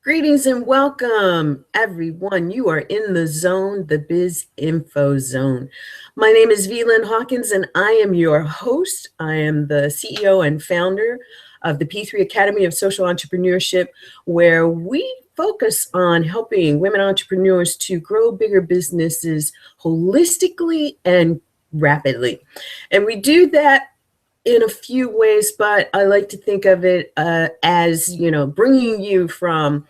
Greetings and welcome, everyone. You are in the zone, the Biz Info Zone. My name is Lynn Hawkins, and I am your host. I am the CEO and founder of the P3 Academy of Social Entrepreneurship, where we focus on helping women entrepreneurs to grow bigger businesses holistically and rapidly. And we do that in a few ways, but I like to think of it as, bringing you from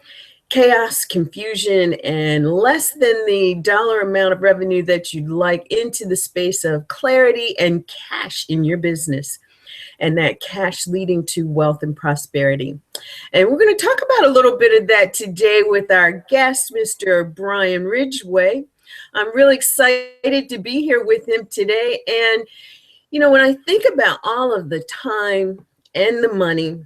chaos, confusion, and less than the dollar amount of revenue that you'd like into the space of clarity and cash in your business, and that cash leading to wealth and prosperity. And we're going to talk about a little bit of that today with our guest, Mr. Brian Ridgway. I'm really excited to be here with him today. And when I think about all of the time and the money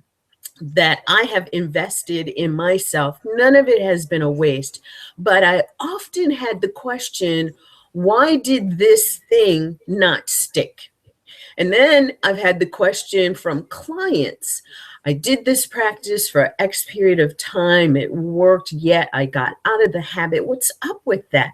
that I have invested in myself, none of it has been a waste. But I often had the question, why did this thing not stick? And then I've had the question from clients. I did this practice for X period of time. It worked, yet I got out of the habit. What's up with that?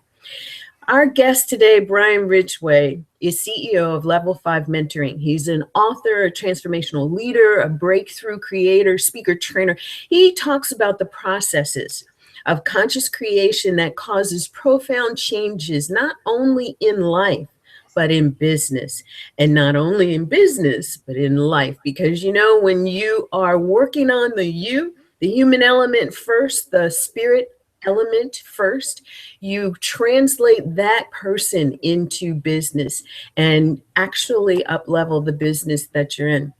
Our guest today, Brian Ridgway, is CEO of Level 5 Mentoring. He's an author, a transformational leader, a breakthrough creator, speaker, trainer. He talks about the processes of conscious creation that causes profound changes, not only in life, but in business. And not only in business, but in life. Because, when you are working on the human element first, the spirit element first, you translate that person into business and actually up-level the business that you're in.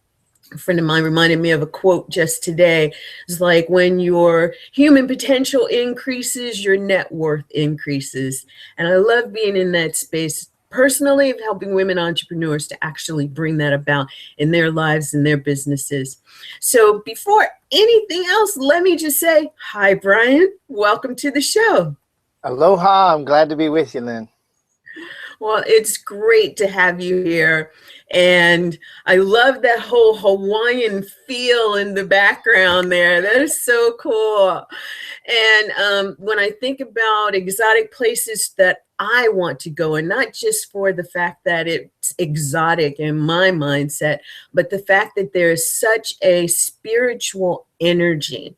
A friend of mine reminded me of a quote just today. It's like, when your human potential increases, your net worth increases. And I love being in that space personally, of helping women entrepreneurs to actually bring that about in their lives and their businesses. So before anything else, let me just say, hi, Brian. Welcome to the show. Aloha. I'm glad to be with you, Lynn. Well, it's great to have you here. And I love that whole Hawaiian feel in the background there. That is so cool. And when I think about exotic places that I want to go, and not just for the fact that it's exotic in my mindset, but the fact that there is such a spiritual energy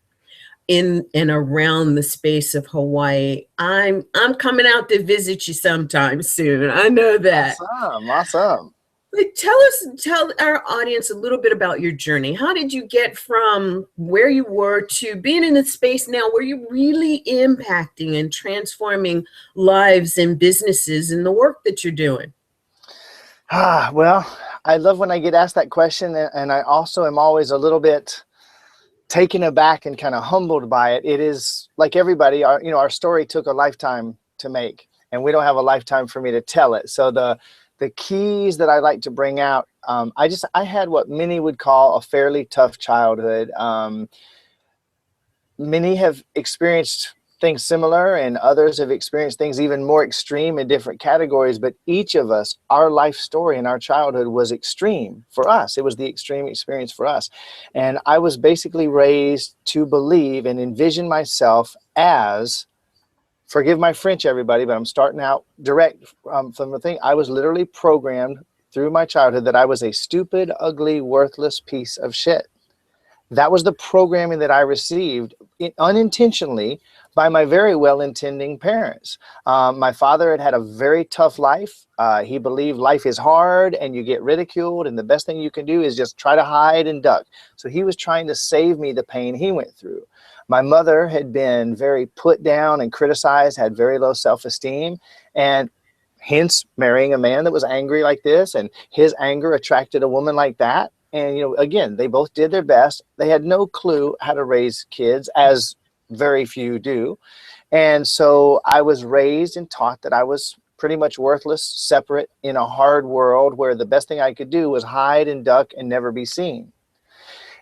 in and around the space of Hawaii. I'm coming out to visit you sometime soon. I know that. Awesome. But tell our audience a little bit about your journey. How did you get from where you were to being in the space now where you're really impacting and transforming lives and businesses in the work that you're doing? Well, I love when I get asked that question, and I also am always a little bit taken aback and kind of humbled by it. It is like everybody, our story took a lifetime to make, and we don't have a lifetime for me to tell it. So the keys that I like to bring out, I had what many would call a fairly tough childhood. Many have experienced things similar, and others have experienced things even more extreme in different categories. But each of us, our life story in our childhood was extreme for us. It was the extreme experience for us. And I was basically raised to believe and envision myself as, forgive my French, everybody, but I'm starting out direct from the thing. I was literally programmed through my childhood that I was a stupid, ugly, worthless piece of shit. That was the programming that I received unintentionally by my very well-intending parents. My father had a very tough life. He believed life is hard and you get ridiculed, and the best thing you can do is just try to hide and duck. So he was trying to save me the pain he went through. My mother had been very put down and criticized, had very low self-esteem, and hence marrying a man that was angry like this, and his anger attracted a woman like that. And, again, they both did their best. They had no clue how to raise kids, as very few do. And so I was raised and taught that I was pretty much worthless, separate in a hard world where the best thing I could do was hide and duck and never be seen.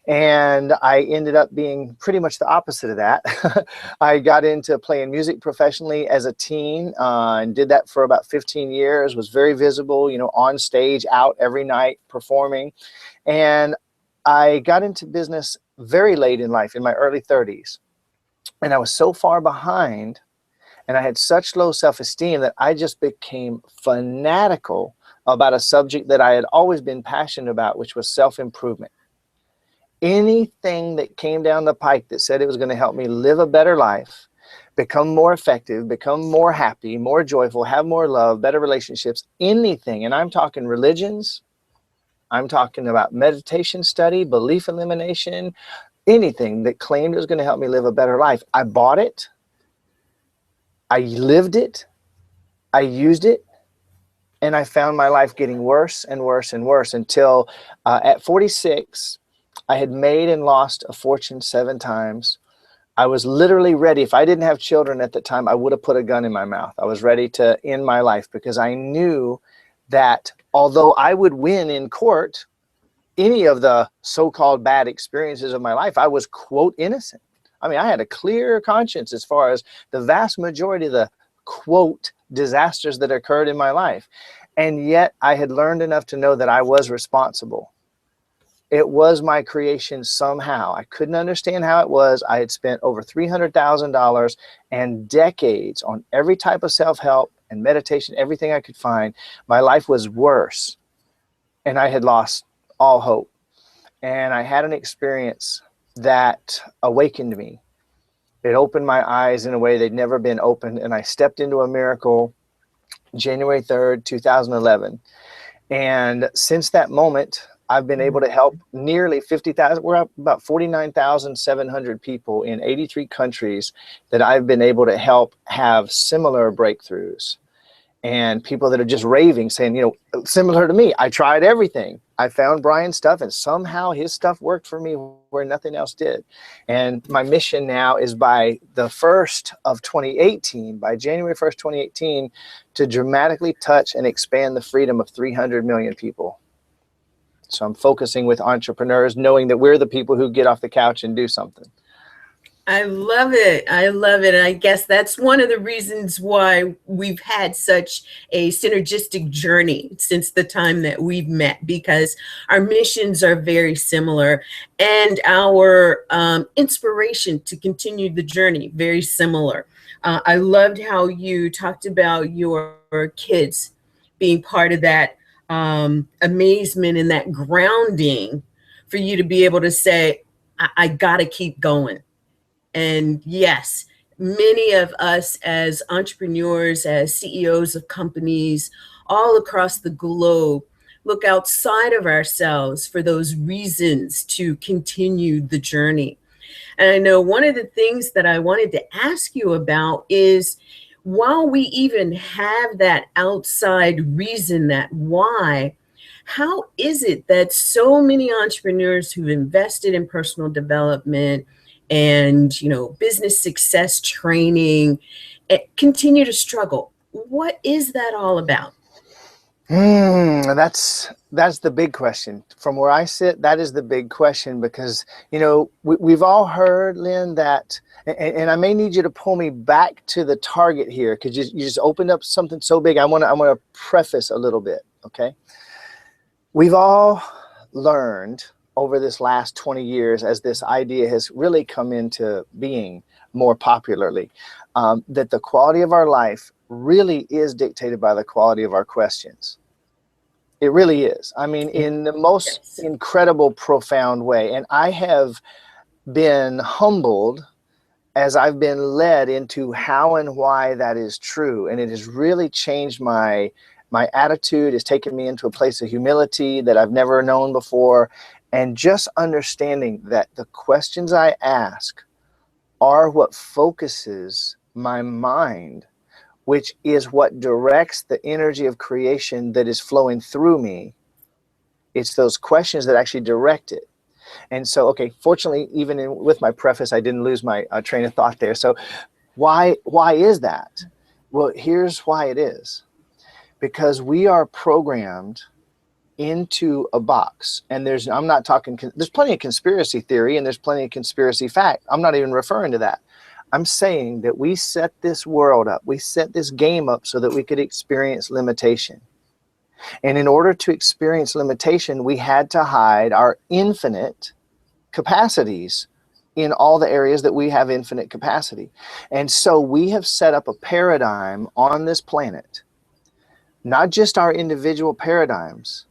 And I ended up being pretty much the opposite of that. I got into playing music professionally as a teen and did that for about 15 years, was very visible, on stage, out every night performing. And I got into business very late in life, in my early 30s. And I was so far behind, and I had such low self-esteem that I just became fanatical about a subject that I had always been passionate about, which was self-improvement. Anything that came down the pike that said it was going to help me live a better life, become more effective, become more happy, more joyful, have more love, better relationships, anything. And I'm talking religions, I'm talking about meditation study, belief elimination, anything that claimed it was going to help me live a better life. I bought it, I lived it, I used it, and I found my life getting worse and worse and worse until at 46, I had made and lost a fortune 7 times. I was literally ready. If I didn't have children at the time, I would have put a gun in my mouth. I was ready to end my life because I knew that although I would win in court any of the so-called bad experiences of my life, I was, quote, innocent. I mean, I had a clear conscience as far as the vast majority of the, quote, disasters that occurred in my life. And yet I had learned enough to know that I was responsible. It was my creation somehow. I couldn't understand how it was. I had spent over $300,000 and decades on every type of self-help and meditation, everything I could find. My life was worse, and I had lost all hope. And I had an experience that awakened me. It opened my eyes in a way they'd never been opened, and I stepped into a miracle January 3rd, 2011. And since that moment, I've been able to help nearly 50,000. We're up about 49,700 people in 83 countries that I've been able to help have similar breakthroughs. And people that are just raving, saying, you know, similar to me, I tried everything. I found Brian's stuff, and somehow his stuff worked for me where nothing else did. And my mission now is by the 1st of 2018, by January 1st, 2018, to dramatically touch and expand the freedom of 300 million people. So I'm focusing with entrepreneurs, knowing that we're the people who get off the couch and do something. I love it. I love it. And I guess that's one of the reasons why we've had such a synergistic journey since the time that we've met, because our missions are very similar and our inspiration to continue the journey very similar. I loved how you talked about your kids being part of that amazement and that grounding for you to be able to say, I got to keep going. And yes, many of us as entrepreneurs, as CEOs of companies all across the globe, look outside of ourselves for those reasons to continue the journey. And I know one of the things that I wanted to ask you about is, while we even have that outside reason, that why, how is it that so many entrepreneurs who've invested in personal development and, you know, business success training continue to struggle? What is that all about? That's the big question. From where I sit, that is the big question, because, you know, we've all heard, Lynn, that, and I may need you to pull me back to the target here, because you just opened up something so big. I want to preface a little bit, okay? We've all learned over this last 20 years, as this idea has really come into being more popularly, that the quality of our life really is dictated by the quality of our questions. It really is. I mean, in the most incredible, profound way. And I have been humbled as I've been led into how and why that is true. And it has really changed my attitude. It's taken me into a place of humility that I've never known before. And just understanding that the questions I ask are what focuses my mind, which is what directs the energy of creation that is flowing through me. It's those questions that actually direct it. And so, okay, fortunately, even with my preface, I didn't lose my train of thought there. So why is that? Well, here's why it is. Because we are programmed into a box. And I'm not talking, there's plenty of conspiracy theory and there's plenty of conspiracy fact. I'm not even referring to that. I'm saying that we set this world up, we set this game up so that we could experience limitation. And in order to experience limitation, we had to hide our infinite capacities in all the areas that we have infinite capacity. And so we have set up a paradigm on this planet, not just our individual paradigms,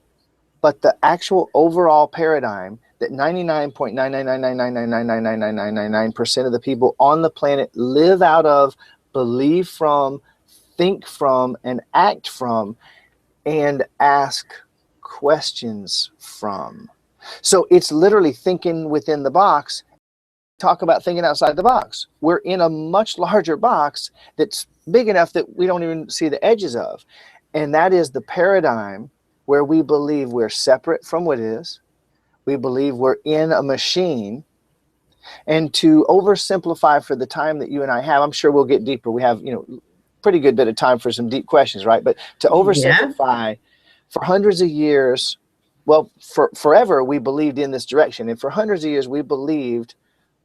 but the actual overall paradigm that 99.99999999999% of the people on the planet live out of, believe from, think from, and act from, and ask questions from. So it's literally thinking within the box. Talk about thinking outside the box. We're in a much larger box that's big enough that we don't even see the edges of. And that is the paradigm where we believe we're separate from what is. We believe we're in a machine. And to oversimplify for the time that you and I have, I'm sure we'll get deeper. We have, pretty good bit of time for some deep questions, right? But to oversimplify, for hundreds of years, well, forever, we believed in this direction. And for hundreds of years, we believed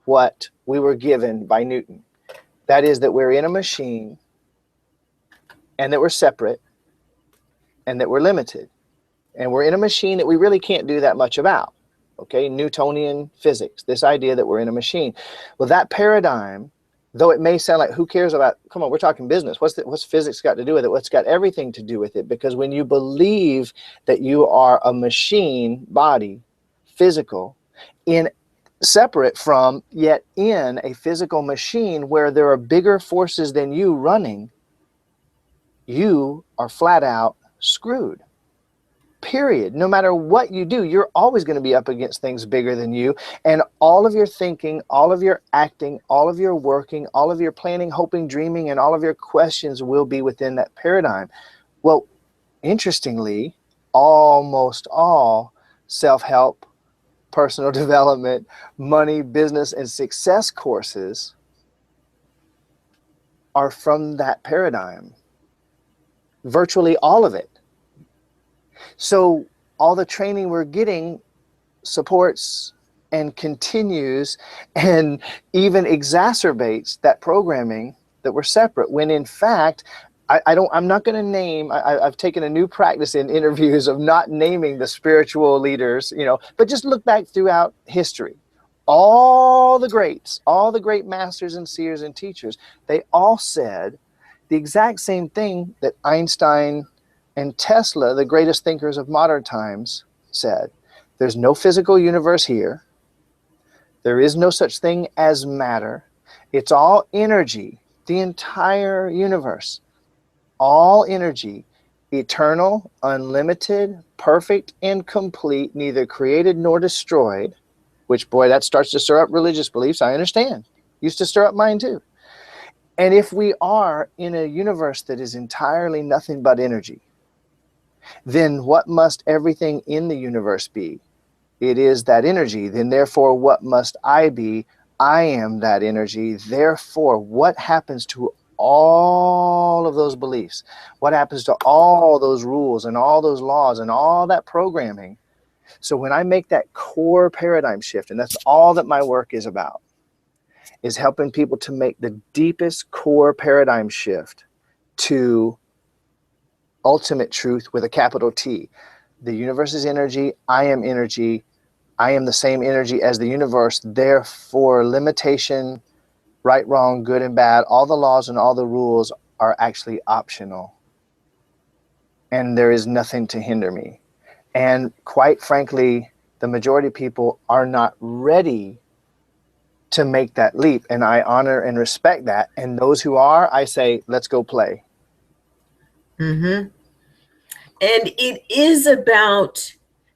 what we were given by Newton. That is that we're in a machine, and that we're separate, and that we're limited. And we're in a machine that we really can't do that much about. Okay, Newtonian physics, this idea that we're in a machine. Well, that paradigm, though it may sound like, who cares about, come on, we're talking business. What's physics got to do with it? Well, it's got everything to do with it, because when you believe that you are a machine body, physical, separate from, yet in a physical machine where there are bigger forces than you running, you are flat out screwed. Period. No matter what you do, you're always going to be up against things bigger than you. And all of your thinking, all of your acting, all of your working, all of your planning, hoping, dreaming, and all of your questions will be within that paradigm. Well, interestingly, almost all self-help, personal development, money, business, and success courses are from that paradigm. Virtually all of it. So all the training we're getting supports and continues and even exacerbates that programming that we're separate, when in fact, I'm not going to name, I've taken a new practice in interviews of not naming the spiritual leaders, but just look back throughout history. All the greats, all the great masters and seers and teachers, they all said the exact same thing that Einstein and Tesla, the greatest thinkers of modern times, said. There's no physical universe here. There is no such thing as matter. It's all energy, the entire universe. All energy, eternal, unlimited, perfect, and complete, neither created nor destroyed, which, boy, that starts to stir up religious beliefs. I understand. Used to stir up mine too. And if we are in a universe that is entirely nothing but energy, then what must everything in the universe be? It is that energy. Then therefore, what must I be? I am that energy. Therefore, what happens to all of those beliefs? What happens to all those rules and all those laws and all that programming? So when I make that core paradigm shift, and that's all that my work is about, is helping people to make the deepest core paradigm shift to ultimate truth with a capital T. The universe is energy. I am energy. I am the same energy as the universe. Therefore, limitation, right, wrong, good and bad, all the laws and all the rules are actually optional. And there is nothing to hinder me. And quite frankly, the majority of people are not ready to make that leap. And I honor and respect that. And those who are, I say, let's go play. Mm-hmm. And it is about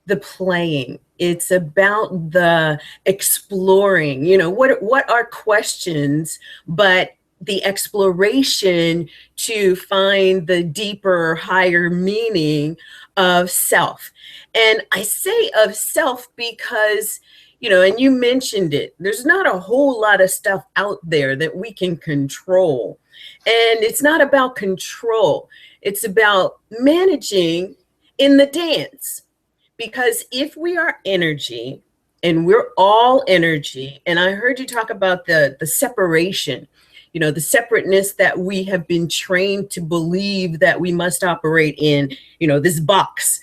the playing. It's about the exploring. What are questions, but the exploration to find the deeper, higher meaning of self. And I say of self because, and you mentioned it, there's not a whole lot of stuff out there that we can control. And it's not about control. It's about managing in the dance. Because if we are energy, and we're all energy, and I heard you talk about the separation, the separateness that we have been trained to believe that we must operate in, this box.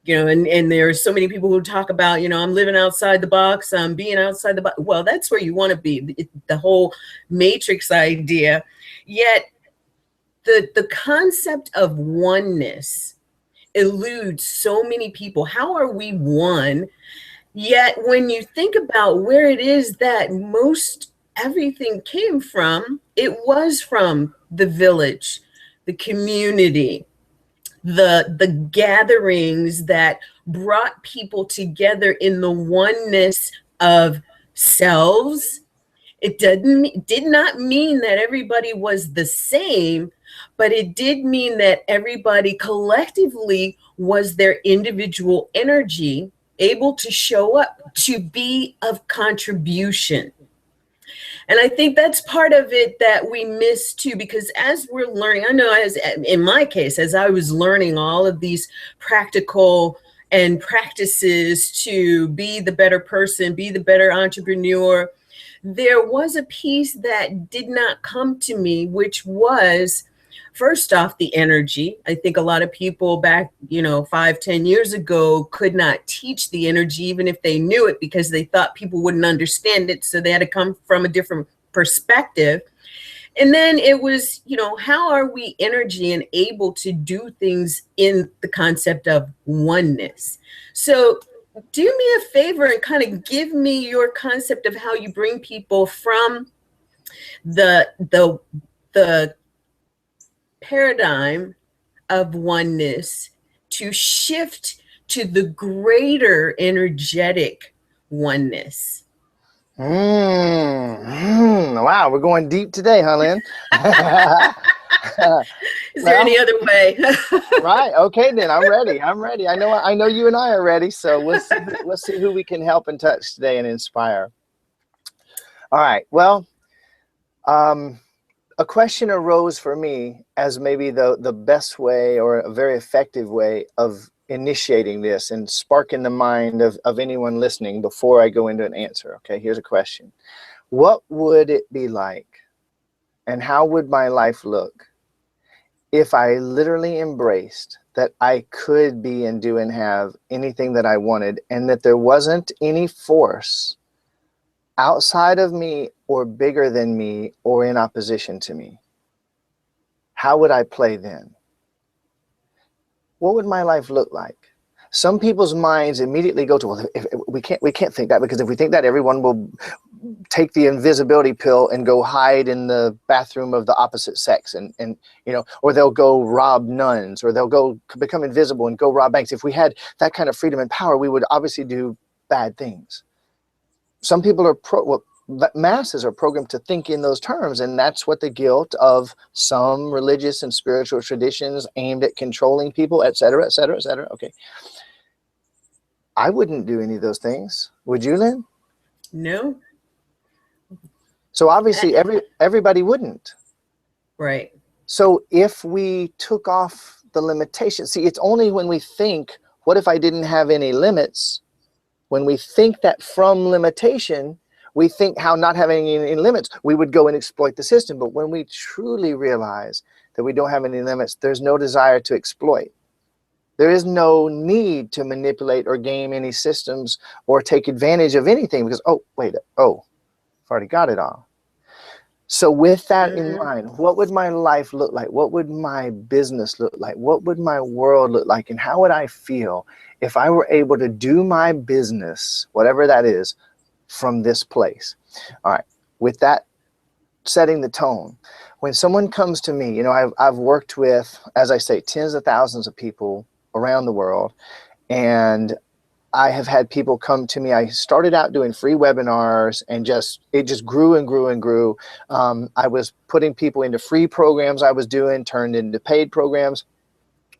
and there are so many people who talk about, I'm living outside the box, I'm being outside the box. Well, that's where you want to be, the whole matrix idea. Yet the concept of oneness eludes so many people. How are we one? Yet when you think about where it is that most everything came from, it was from the village, the community, the gatherings that brought people together in the oneness of selves. It did not mean that everybody was the same, but it did mean that everybody collectively was their individual energy, able to show up to be of contribution. And I think that's part of it that we miss too, because as we're learning, I know as in my case, as I was learning all of these practical and practices to be the better person, be the better entrepreneur, there was a piece that did not come to me, which was, first off, the energy. I think a lot of people back, 5-10 years ago could not teach the energy, even if they knew it, because they thought people wouldn't understand it. So they had to come from a different perspective. And then it was, how are we energy and able to do things in the concept of oneness? So do me a favor and kind of give me your concept of how you bring people from the paradigm of oneness to shift to the greater energetic oneness. Wow, we're going deep today, huh, Lynn? Is there any other way? Right. Okay, then I'm ready. I know you and I are ready. So we'll see who we can help and touch today and inspire. All right. Well, a question arose for me as maybe the best way or a very effective way of initiating this and sparking the mind of anyone listening before I go into an answer. Okay, here's a question. What would it be like and how would my life look if I literally embraced that I could be and do and have anything that I wanted, and that there wasn't any force outside of me or bigger than me or in opposition to me? How would I play then? What would my life look like? Some people's minds immediately go to, well, if we can't think that, because if we think that, everyone will take the invisibility pill and go hide in the bathroom of the opposite sex, and or they'll go rob nuns, or they'll go become invisible and go rob banks. If we had that kind of freedom and power, we would obviously do bad things. Some people are masses are programmed to think in those terms, and that's what the guilt of some religious and spiritual traditions aimed at controlling people, et cetera, et cetera, et cetera. Okay. I wouldn't do any of those things. Would you, Lynn? No. So obviously everybody wouldn't. Right. So if we took off the limitations, see, it's only when we think, what if I didn't have any limits? When we think that from limitation, we think how not having any limits, we would go and exploit the system. But when we truly realize that we don't have any limits, there's no desire to exploit. There is no need to manipulate or game any systems or take advantage of anything, because, I've already got it all. So with that in mind, what would my life look like? What would my business look like? What would my world look like? And how would I feel if I were able to do my business, whatever that is, from this place? All right. With that setting the tone, when someone comes to me, I've worked with, as I say, tens of thousands of people around the world, and I have had people come to me. I started out doing free webinars, and it just grew and grew and grew. I was putting people into free programs I was doing, turned into paid programs,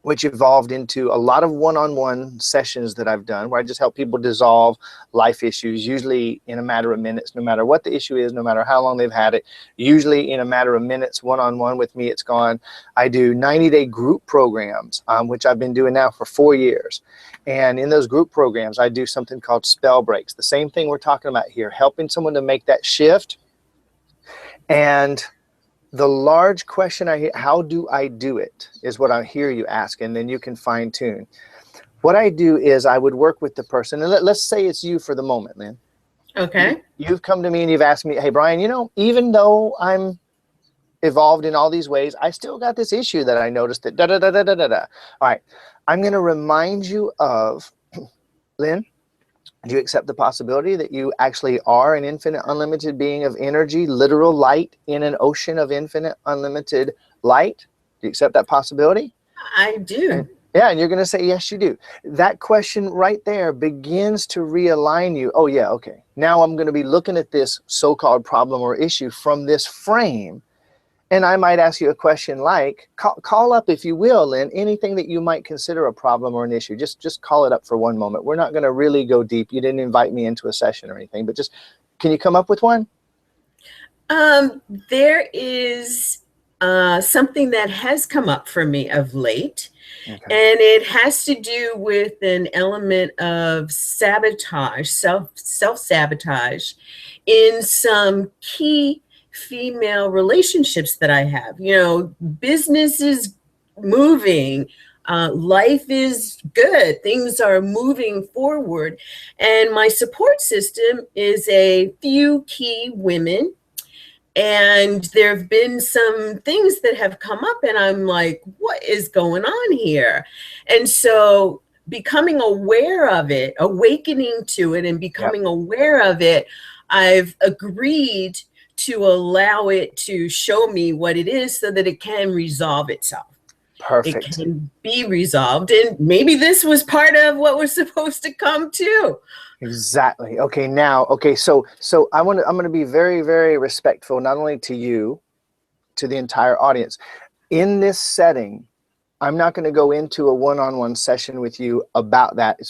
which evolved into a lot of one-on-one sessions that I've done, where I just help people dissolve life issues, usually in a matter of minutes, no matter what the issue is, no matter how long they've had it, usually in a matter of minutes, one-on-one with me, it's gone. I do 90-day group programs, which I've been doing now for 4 years. And in those group programs, I do something called spell breaks. The same thing we're talking about here, helping someone to make that shift. And the large question I hear, how do I do it, is what I hear you ask, and then you can fine tune. what I do is I would work with the person, and let's say it's you for the moment, Lynn. Okay. You've come to me and you've asked me, hey, Brian, you know, even though I'm evolved in all these ways, I still got this issue that I noticed that da da da da da da da. All right, I'm going to remind you of, Lynn, do you accept the possibility that you actually are an infinite, unlimited being of energy, literal light in an ocean of infinite, unlimited light? Do you accept that possibility? I do. Yeah, and you're going to say, yes, you do. That question right there begins to realign you. Oh, yeah, okay. Now I'm going to be looking at this so-called problem or issue from this frame. And I might ask you a question like, call up, if you will, Lynn, anything that you might consider a problem or an issue. Just call it up for one moment. We're not going to really go deep. You didn't invite me into a session or anything, but just, can you come up with one? There is something that has come up for me of late. Okay. And it has to do with an element of sabotage, self-sabotage in some key female relationships that I have. You know, business is moving, life is good, things are moving forward. And my support system is a few key women. And there have been some things that have come up and I'm like, what is going on here? And so becoming aware of it, awakening to it and becoming aware of it, I've agreed to allow it to show me what it is so that it can resolve itself. Perfect. It can be resolved. And maybe this was part of what was supposed to come too. Exactly. Okay. Now, okay. So I'm going to be very, very respectful, not only to you, to the entire audience. In this setting, I'm not going to go into a one-on-one session with you about that.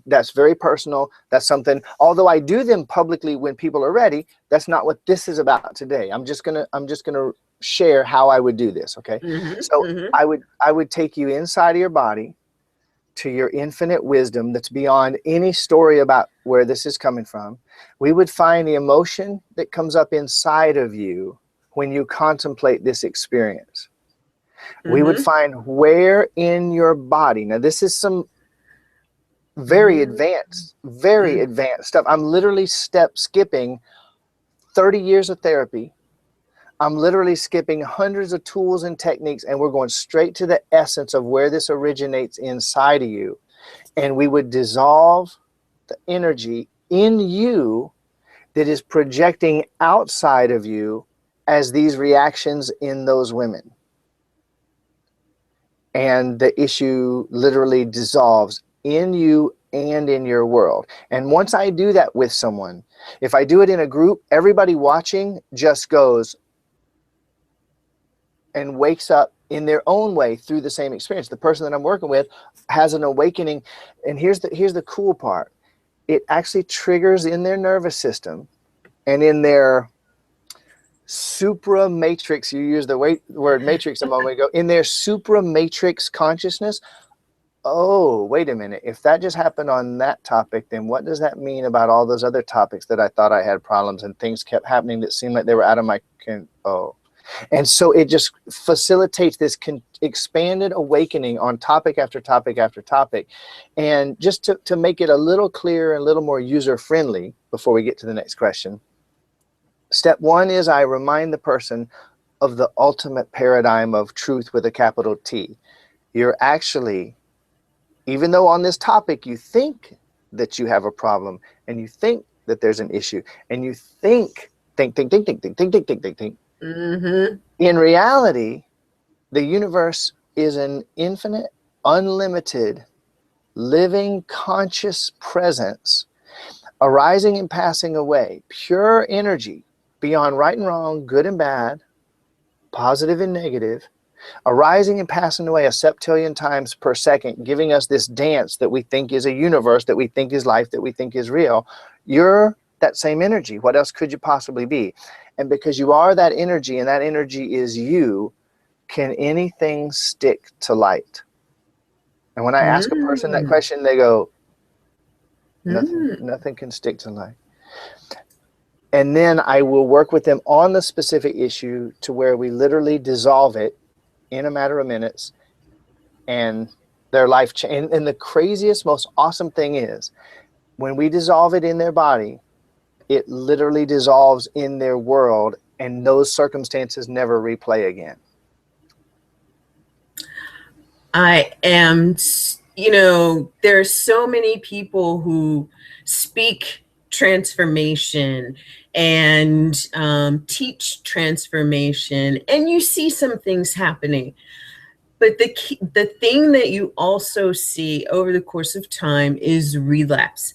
That's very personal. That's something, although I do them publicly when people are ready, that's not what this is about today. I'm just going to share how I would do this. Okay. I would take you inside of your body to your infinite wisdom that's beyond any story about where this is coming from. We would find the emotion that comes up inside of you when you contemplate this experience. We would find where in your body. Now, this is some very advanced stuff. I'm literally skipping 30 years of therapy. I'm literally skipping hundreds of tools and techniques, and we're going straight to the essence of where this originates inside of you. And we would dissolve the energy in you that is projecting outside of you as these reactions in those women. And the issue literally dissolves in you and in your world. And once I do that with someone, if I do it in a group, everybody watching just goes and wakes up in their own way through the same experience. The person that I'm working with has an awakening. And here's the cool part. It actually triggers in their nervous system and in their supra matrix. You used the word matrix a moment ago. In their supra matrix consciousness. Oh, wait a minute. If that just happened on that topic, then what does that mean about all those other topics that I thought I had problems and things kept happening that seemed like they were out of my control? And so it just facilitates this expanded awakening on topic after topic after topic. And just to make it a little clearer and a little more user-friendly before we get to the next question, step one is I remind the person of the ultimate paradigm of truth with a capital T. You're actually, even though on this topic you think that you have a problem and you think that there's an issue and you think. In reality, the universe is an infinite, unlimited, living, conscious presence, arising and passing away, pure energy, beyond right and wrong, good and bad, positive and negative, arising and passing away a septillion times per second, giving us this dance that we think is a universe, that we think is life, that we think is real. You're that same energy. What else could you possibly be? And because you are that energy and that energy is you, can anything stick to light? And when I ask a person that question, they go, nothing can stick to light. And then I will work with them on the specific issue to where we literally dissolve it in a matter of minutes. And their life change. And the craziest, most awesome thing is when we dissolve it in their body, it literally dissolves in their world, and those circumstances never replay again. I am, you know, there's so many people who speak transformation and teach transformation, and you see some things happening. But the thing that you also see over the course of time is relapse.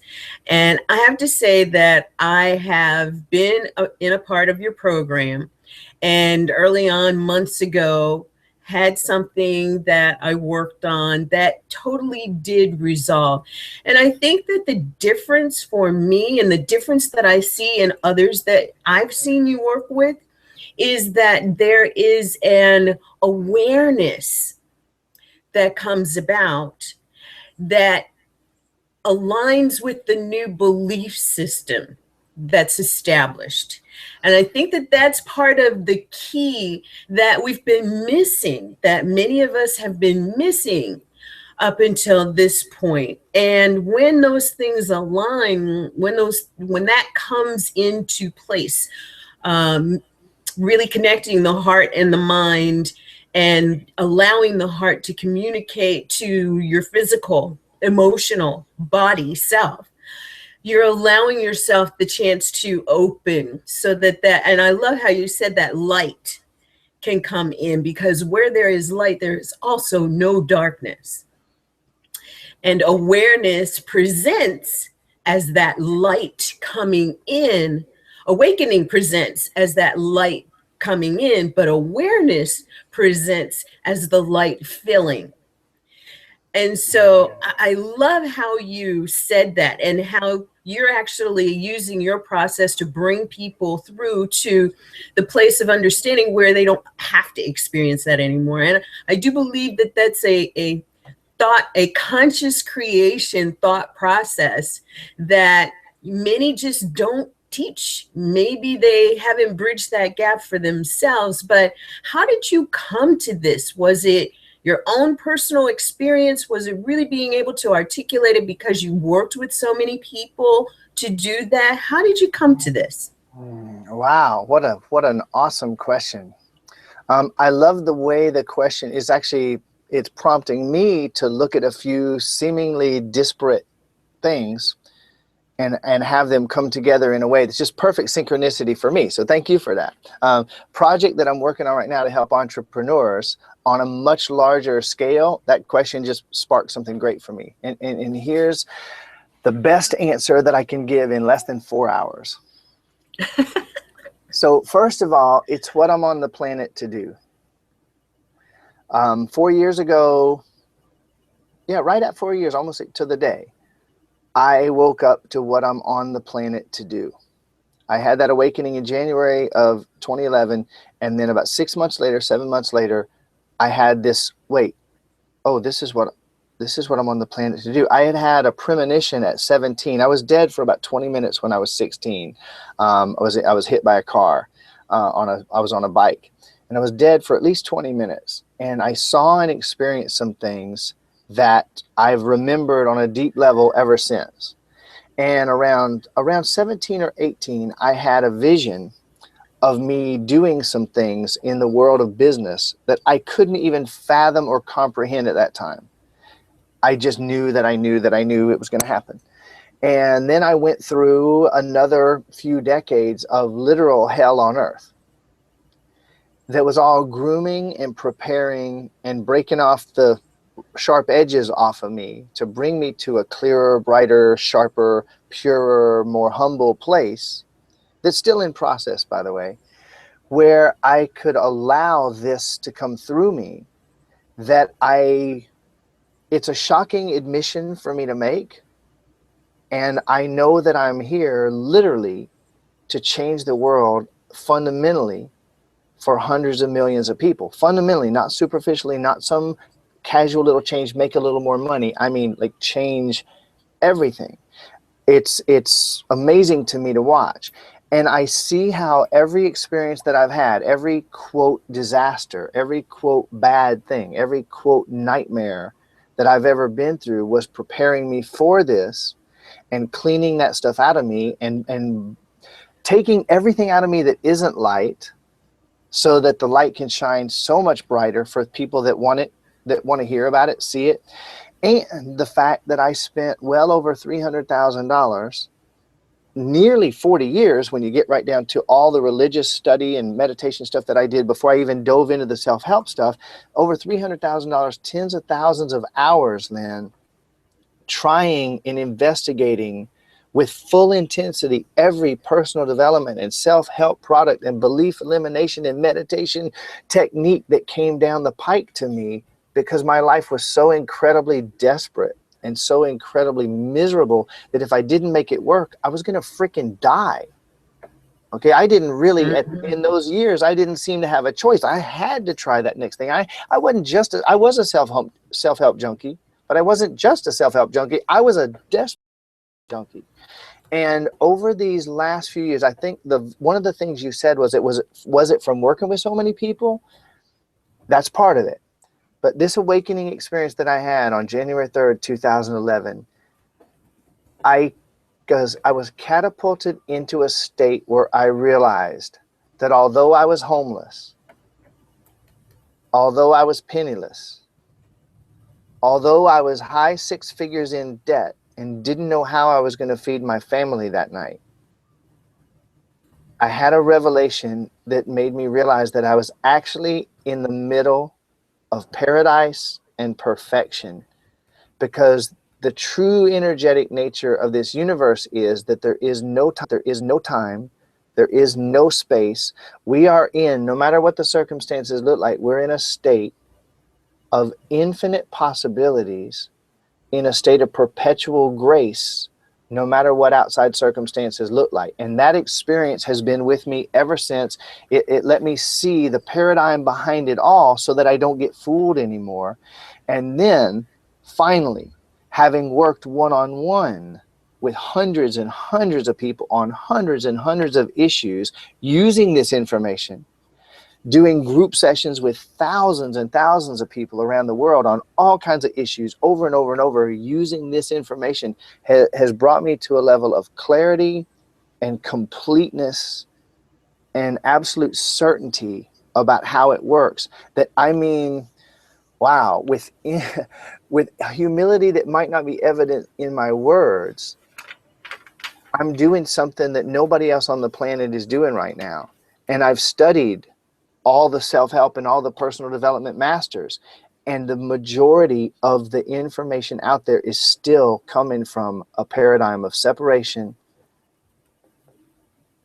And I have to say that I have been in a part of your program, and early on, months ago, had something that I worked on that totally did resolve. And I think that the difference for me and the difference that I see in others that I've seen you work with is that there is an awareness that comes about that aligns with the new belief system that's established. And I think that that's part of the key that we've been missing, that many of us have been missing up until this point. And when those things align, when that comes into place, really connecting the heart and the mind and allowing the heart to communicate to your physical, emotional body self, you're allowing yourself the chance to open so that and I love how you said that light can come in, because where there is light, there is also no darkness. And awareness presents as that light coming in. Awakening presents as that light coming in, but awareness presents as the light filling. And so I love how you said that, and how you're actually using your process to bring people through to the place of understanding where they don't have to experience that anymore. And I do believe that that's a conscious creation thought process that many just don't teach. Maybe they haven't bridged that gap for themselves. But how did you come to this? Was it your own personal experience? Was it really being able to articulate it because you worked with so many people to do that? How did you come to this? Wow, what an awesome question. I love the way the question is actually, it's prompting me to look at a few seemingly disparate things and have them come together in a way that's just perfect synchronicity for me. So thank you for that. Project that I'm working on right now to help entrepreneurs on a much larger scale, that question just sparked something great for me. And here's the best answer that I can give in less than 4 hours. So first of all, it's what I'm on the planet to do. 4 years ago, right at 4 years, almost to the day, I woke up to what I'm on the planet to do. I had that awakening in January of 2011, and then about 7 months later, I had this, this is what I'm on the planet to do. I had a premonition at 17. I was dead for about 20 minutes when I was 16. I was hit by a car. I was on a bike, and I was dead for at least 20 minutes. And I saw and experienced some things that I've remembered on a deep level ever since. And around 17 or 18, I had a vision of me doing some things in the world of business that I couldn't even fathom or comprehend at that time. I just knew that I knew it was going to happen. And then I went through another few decades of literal hell on earth that was all grooming and preparing and breaking off the sharp edges off of me to bring me to a clearer, brighter, sharper, purer, more humble place that's still in process, by the way, where I could allow this to come through me. It's a shocking admission for me to make. And I know that I'm here literally to change the world fundamentally for hundreds of millions of people. Fundamentally, not superficially, not some casual little change, make a little more money. I mean, like, change everything. It's amazing to me to watch. And I see how every experience that I've had, every quote disaster, every quote bad thing, every quote nightmare that I've ever been through was preparing me for this and cleaning that stuff out of me and taking everything out of me that isn't light so that the light can shine so much brighter for people that want it, that want to hear about it, see it. And the fact that I spent well over $300,000, nearly 40 years when you get right down to all the religious study and meditation stuff that I did before I even dove into the self-help stuff, over $300,000, tens of thousands of hours, Lynn, trying and investigating with full intensity every personal development and self-help product and belief elimination and meditation technique that came down the pike to me, because my life was so incredibly desperate and so incredibly miserable that if I didn't make it work, I was going to freaking die. Okay, I didn't really, in those years, I didn't seem to have a choice. I had to try that next thing. I was a self-help junkie, but I wasn't just a self-help junkie. I was a desperate junkie. And over these last few years, I think one of the things you said was it from working with so many people? That's part of it. But this awakening experience that I had on January 3rd, 2011, because I was catapulted into a state where I realized that although I was homeless, although I was penniless, although I was high six figures in debt and didn't know how I was going to feed my family that night, I had a revelation that made me realize that I was actually in the middle of paradise and perfection, because the true energetic nature of this universe is that there is no time, there is no space. We are in, no matter what the circumstances look like, we're in a state of infinite possibilities, in a state of perpetual grace, no matter what outside circumstances look like. And that experience has been with me ever since. It let me see the paradigm behind it all so that I don't get fooled anymore. And then finally, having worked one-on-one with hundreds and hundreds of people on hundreds and hundreds of issues, using this information, doing group sessions with thousands and thousands of people around the world on all kinds of issues over and over and over, using this information has brought me to a level of clarity and completeness and absolute certainty about how it works, that I mean, wow, with humility that might not be evident in my words, I'm doing something that nobody else on the planet is doing right now. And I've studied all the self-help and all the personal development masters, and the majority of the information out there is still coming from a paradigm of separation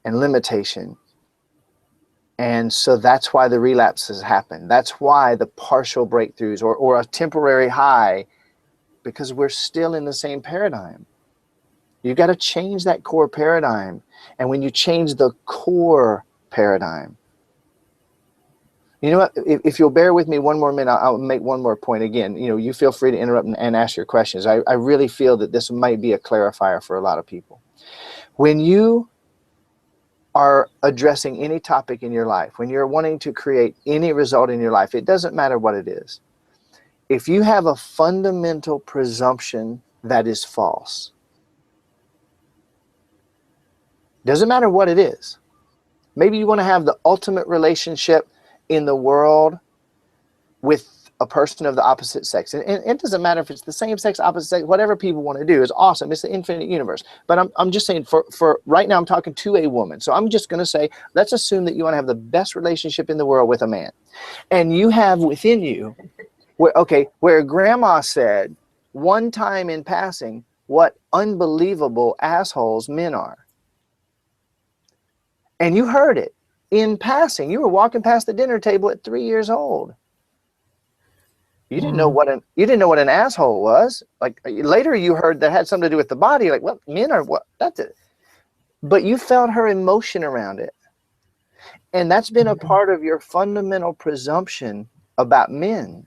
and limitation. And so that's why the relapses happen. That's why the partial breakthroughs or a temporary high, because we're still in the same paradigm. You got to change that core paradigm. And when you change the core paradigm, you know what, if you'll bear with me one more minute, I'll make one more point. Again, you know, you feel free to interrupt and ask your questions. I really feel that this might be a clarifier for a lot of people. When you are addressing any topic in your life, when you're wanting to create any result in your life, it doesn't matter what it is. If you have a fundamental presumption that is false, doesn't matter what it is. Maybe you want to have the ultimate relationship in the world with a person of the opposite sex. And it doesn't matter if it's the same sex, opposite sex, whatever people want to do is awesome. It's the infinite universe. But I'm just saying, for right now, I'm talking to a woman. So I'm just going to say, let's assume that you want to have the best relationship in the world with a man. And you have within you, where grandma said one time in passing, what unbelievable assholes men are. And you heard it in passing. You were walking past the dinner table at 3 years old. You didn't know what an asshole was. Like later you heard that had something to do with the body. Like, well, men are what? That's it. But you felt her emotion around it. And that's been a part of your fundamental presumption about men.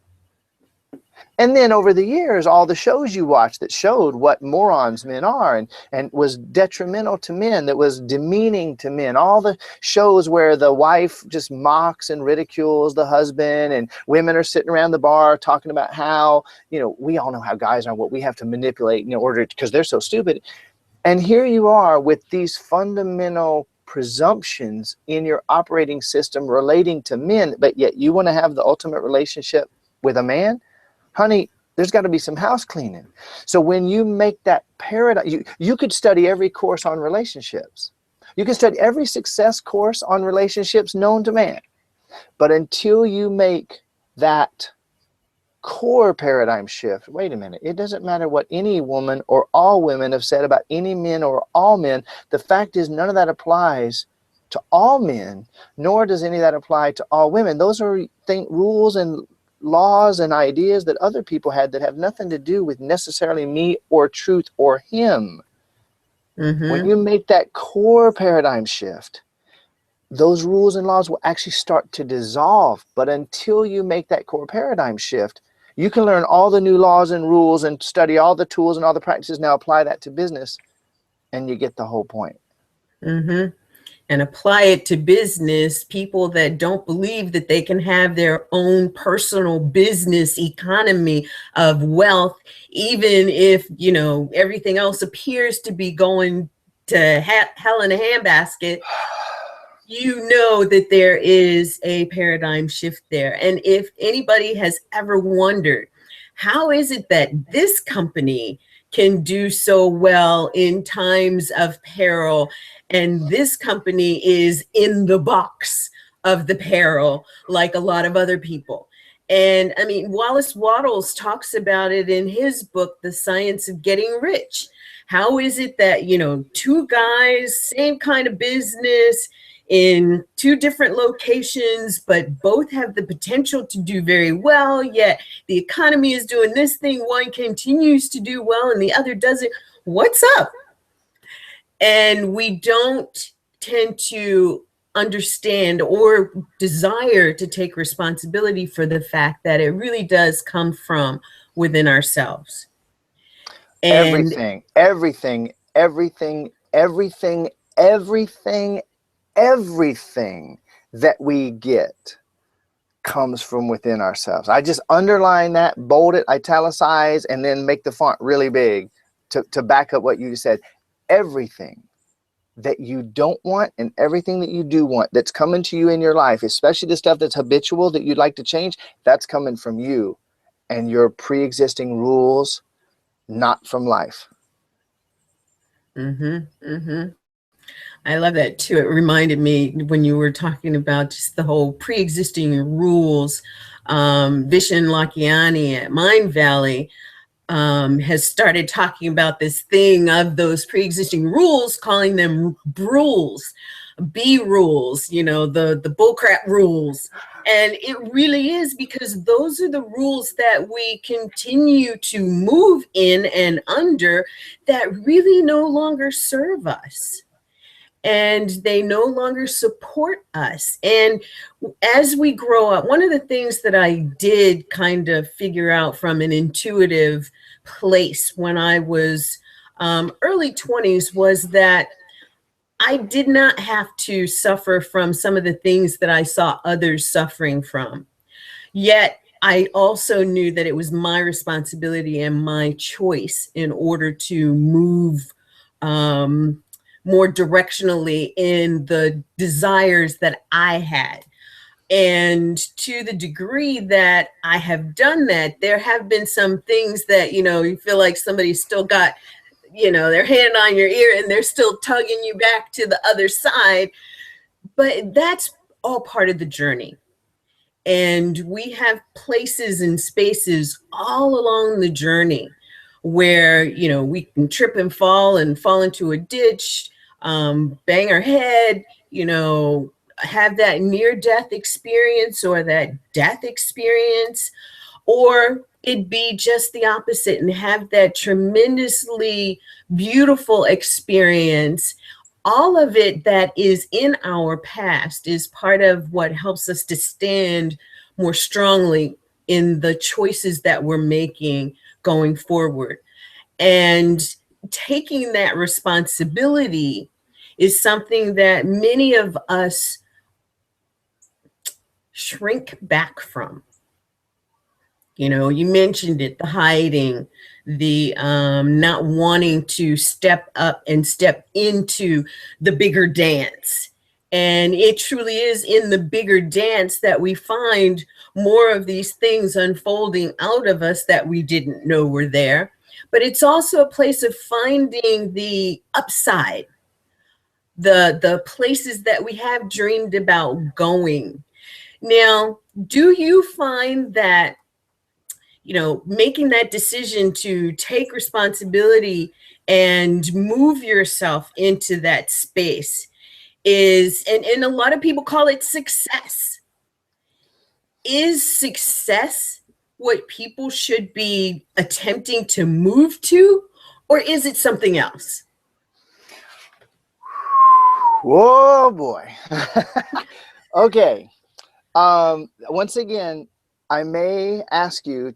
And then over the years, all the shows you watched that showed what morons men are and was detrimental to men, that was demeaning to men, all the shows where the wife just mocks and ridicules the husband and women are sitting around the bar talking about how, you know, we all know how guys are, what we have to manipulate in order, because they're so stupid. And here you are with these fundamental presumptions in your operating system relating to men, but yet you want to have the ultimate relationship with a man? Honey, there's got to be some house cleaning. So when you make that paradigm, you could study every course on relationships. You can study every success course on relationships known to man. But until you make that core paradigm shift, wait a minute, it doesn't matter what any woman or all women have said about any men or all men. The fact is, none of that applies to all men, nor does any of that apply to all women. Those are rules and laws and ideas that other people had that have nothing to do with necessarily me or truth or him. When you make that core paradigm shift, those rules and laws will actually start to dissolve. But until you make that core paradigm shift, you can learn all the new laws and rules and study all the tools and all the practices, now apply that to business, and you get the whole point. And apply it to business. People that don't believe that they can have their own personal business economy of wealth, even if, you know, everything else appears to be going to hell in a handbasket, you know that there is a paradigm shift there. And if anybody has ever wondered, how is it that this company can do so well in times of peril, and this company is in the box of the peril like a lot of other people? And I mean, Wallace Wattles talks about it in his book, The Science of Getting Rich. How is it that, you know, two guys, same kind of business, in two different locations, but both have the potential to do very well, yet the economy is doing this thing, one continues to do well and the other doesn't? What's up? And we don't tend to understand or desire to take responsibility for the fact that it really does come from within ourselves. And everything that we get comes from within ourselves. I just underline that, bold it, italicize, and then make the font really big to back up what you said. Everything that you don't want and everything that you do want that's coming to you in your life, especially the stuff that's habitual that you'd like to change, that's coming from you and your pre-existing rules, not from life. I love that too. It reminded me when you were talking about just the whole pre-existing rules. Vishen Lakhiani at Mind Valley has started talking about this thing of those pre-existing rules, calling them rules, B rules, you know, the bullcrap rules. And it really is, because those are the rules that we continue to move in and under that really no longer serve us. And they no longer support us. And as we grow up, one of the things that I did kind of figure out from an intuitive place when I was early 20s was that I did not have to suffer from some of the things that I saw others suffering from. Yet I also knew that it was my responsibility and my choice in order to move more directionally in the desires that I had. And to the degree that I have done that, there have been some things that, you know, you feel like somebody's still got, you know, their hand on your ear and they're still tugging you back to the other side. But that's all part of the journey. And we have places and spaces all along the journey where, you know, we can trip and fall into a ditch, bang our head, you know, have that near-death experience or that death experience, or it'd be just the opposite and have that tremendously beautiful experience. All of it that is in our past is part of what helps us to stand more strongly in the choices that we're making going forward. And taking that responsibility is something that many of us shrink back from. You know, you mentioned it, the hiding, the not wanting to step up and step into the bigger dance. And it truly is in the bigger dance that we find more of these things unfolding out of us that we didn't know were there. But it's also a place of finding the upside, the places that we have dreamed about going. Now, do you find that, you know, making that decision to take responsibility and move yourself into that space is, and a lot of people call it success. Is success what people should be attempting to move to, or is it something else? Whoa, boy. Okay. Once again, I will ask you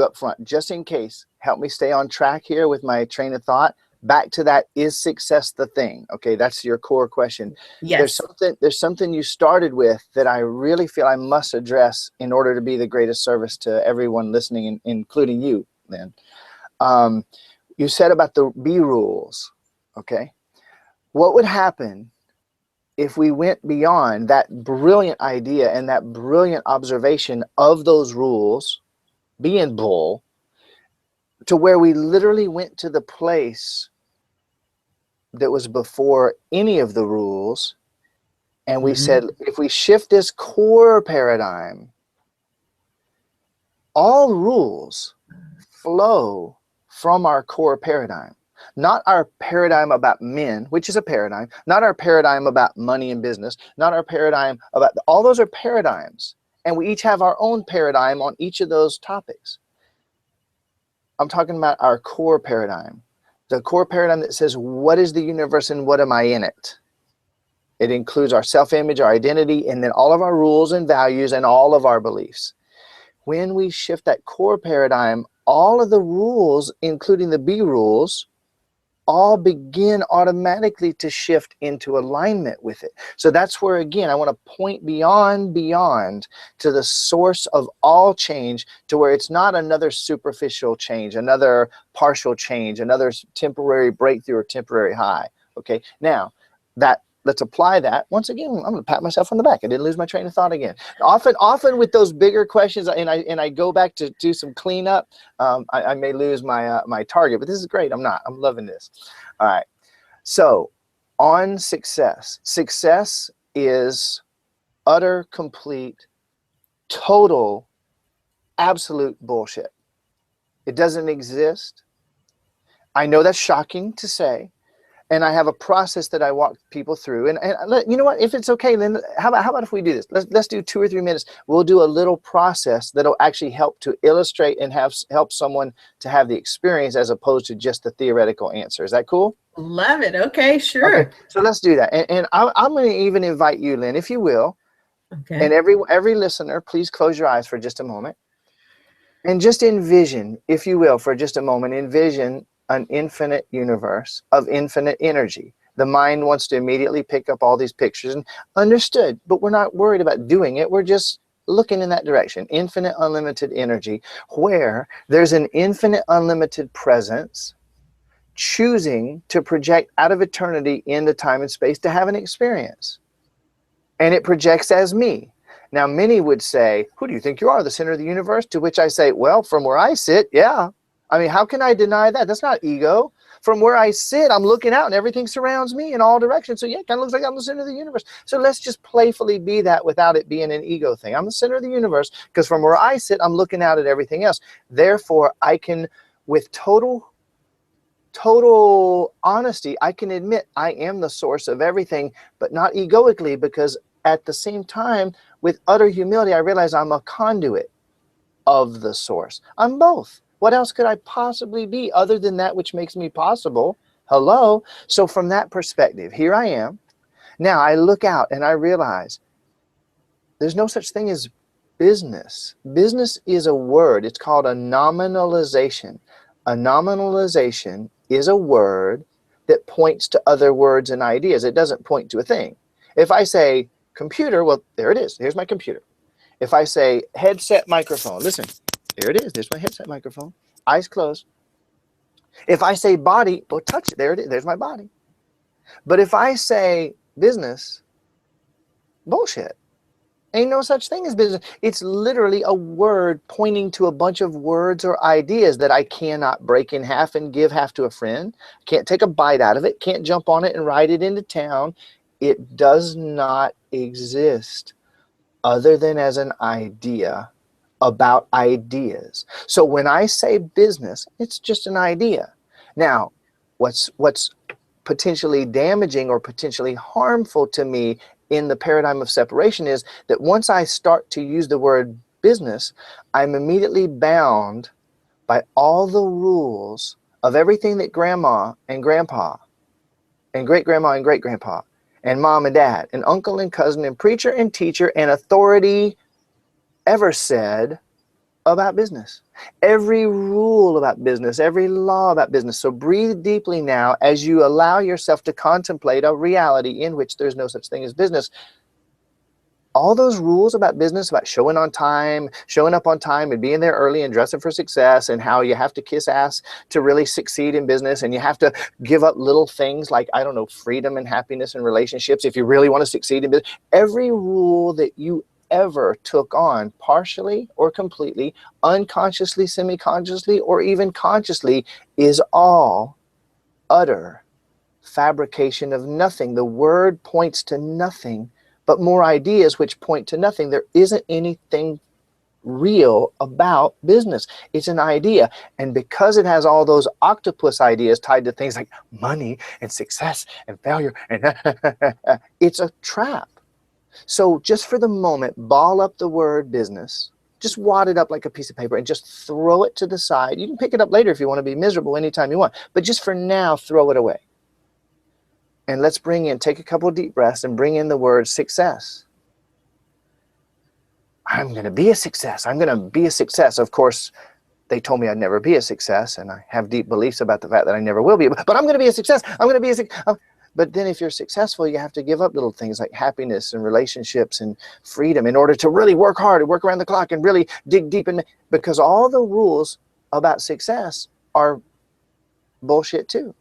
up front, just in case, help me stay on track here with my train of thought. Back to that, is success the thing? Okay, that's your core question. Yes. There's something you started with that I really feel I must address in order to be the greatest service to everyone listening, including you, Lynn. You said about the B rules, okay? What would happen if we went beyond that brilliant idea and that brilliant observation of those rules being bull, to where we literally went to the place that was before any of the rules, and we said, if we shift this core paradigm, all rules flow from our core paradigm. Not our paradigm about men, which is a paradigm, not our paradigm about money and business, not our paradigm about, all those are paradigms. And we each have our own paradigm on each of those topics. I'm talking about our core paradigm. The core paradigm that says, what is the universe and what am I in it? It includes our self-image, our identity, and then all of our rules and values and all of our beliefs. When we shift that core paradigm, all of the rules, including the B rules, all begin automatically to shift into alignment with it. So that's where, again, I want to point beyond to the source of all change, to where it's not another superficial change, another partial change, another temporary breakthrough or temporary high. Okay, now let's apply that. Once again, I'm going to pat myself on the back. I didn't lose my train of thought again. Often with those bigger questions, and I go back to do some cleanup, I may lose my my target. But this is great. I'm loving this. All right. So on success. Success is utter, complete, total, absolute bullshit. It doesn't exist. I know that's shocking to say. And I have a process that I walk people through. And you know what? If it's okay, then how about if we do this? Let's do 2 or 3 minutes. We'll do a little process that'll actually help to illustrate and help someone to have the experience, as opposed to just the theoretical answer. Is that cool? Love it. Okay, sure. Okay, so let's do that. And I'm going to even invite you, Lynn, if you will. Okay. And every listener, please close your eyes for just a moment. And just envision, if you will, for just a moment, envision an infinite universe of infinite energy. The mind wants to immediately pick up all these pictures, and understood, but we're not worried about doing it. We're just looking in that direction. Infinite, unlimited energy, where there's an infinite, unlimited presence choosing to project out of eternity into time and space to have an experience. And it projects as me. Now, many would say, who do you think you are, the center of the universe? To which I say, well, from where I sit, yeah. I mean, how can I deny that? That's not ego. From where I sit, I'm looking out and everything surrounds me in all directions. So yeah, it kind of looks like I'm the center of the universe. So let's just playfully be that without it being an ego thing. I'm the center of the universe because from where I sit, I'm looking out at everything else. Therefore, I can, with total honesty, I can admit I am the source of everything, but not egoically, because at the same time, with utter humility, I realize I'm a conduit of the source. I'm both. What else could I possibly be other than that which makes me possible? Hello? So from that perspective, here I am. Now I look out and I realize there's no such thing as business. Business is a word. It's called a nominalization. A nominalization is a word that points to other words and ideas. It doesn't point to a thing. If I say computer, well, there it is. Here's my computer. If I say headset microphone, listen, there it is. There's my headset microphone. Eyes closed. If I say body, well, touch it. There it is. There's my body. But if I say business, bullshit. Ain't no such thing as business. It's literally a word pointing to a bunch of words or ideas that I cannot break in half and give half to a friend. Can't take a bite out of it. Can't jump on it and ride it into town. It does not exist other than as an idea about ideas. So when I say business, it's just an idea. Now, what's potentially damaging or potentially harmful to me in the paradigm of separation is that once I start to use the word business, I'm immediately bound by all the rules of everything that grandma and grandpa and great-grandma and great-grandpa and mom and dad and uncle and cousin and preacher and teacher and authority ever said about business. Every rule about business, every law about business. So breathe deeply now as you allow yourself to contemplate a reality in which there's no such thing as business. All those rules about business, about showing on time, showing up on time and being there early and dressing for success, and how you have to kiss ass to really succeed in business, and you have to give up little things like, I don't know, freedom and happiness and relationships if you really want to succeed in business. Every rule that you ever took on, partially or completely, unconsciously, semi-consciously, or even consciously, is all utter fabrication of nothing. The word points to nothing, but more ideas which point to nothing. There isn't anything real about business. It's an idea. And because it has all those octopus ideas tied to things like money and success and failure, and it's a trap. So just for the moment, ball up the word business, just wad it up like a piece of paper and just throw it to the side. You can pick it up later if you want to be miserable anytime you want, but just for now, throw it away. And let's take a couple of deep breaths and bring in the word success. I'm going to be a success. I'm going to be a success. Of course, they told me I'd never be a success, and I have deep beliefs about the fact that I never will be, but I'm going to be a success. I'm going to be a success. But then if you're successful, you have to give up little things like happiness and relationships and freedom in order to really work hard and work around the clock and really dig deep in, because all the rules about success are bullshit too.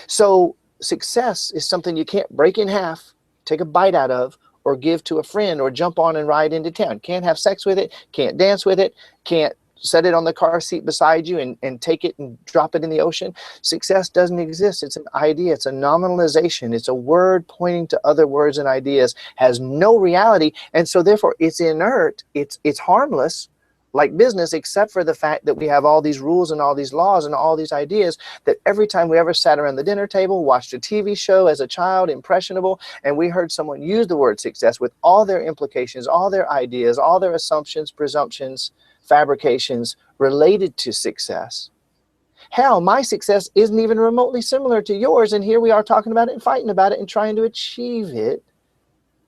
So success is something you can't break in half, take a bite out of, or give to a friend, or jump on and ride into town. Can't have sex with it, can't dance with it, can't set it on the car seat beside you and take it and drop it in the ocean. Success doesn't exist. It's an idea. It's a nominalization. It's a word pointing to other words and ideas, has no reality. And so therefore it's inert. It's harmless like business, except for the fact that we have all these rules and all these laws and all these ideas that every time we ever sat around the dinner table, watched a TV show as a child, impressionable, and we heard someone use the word success with all their implications, all their ideas, all their assumptions, presumptions, fabrications related to success. Hell, my success isn't even remotely similar to yours, and here we are talking about it and fighting about it and trying to achieve it,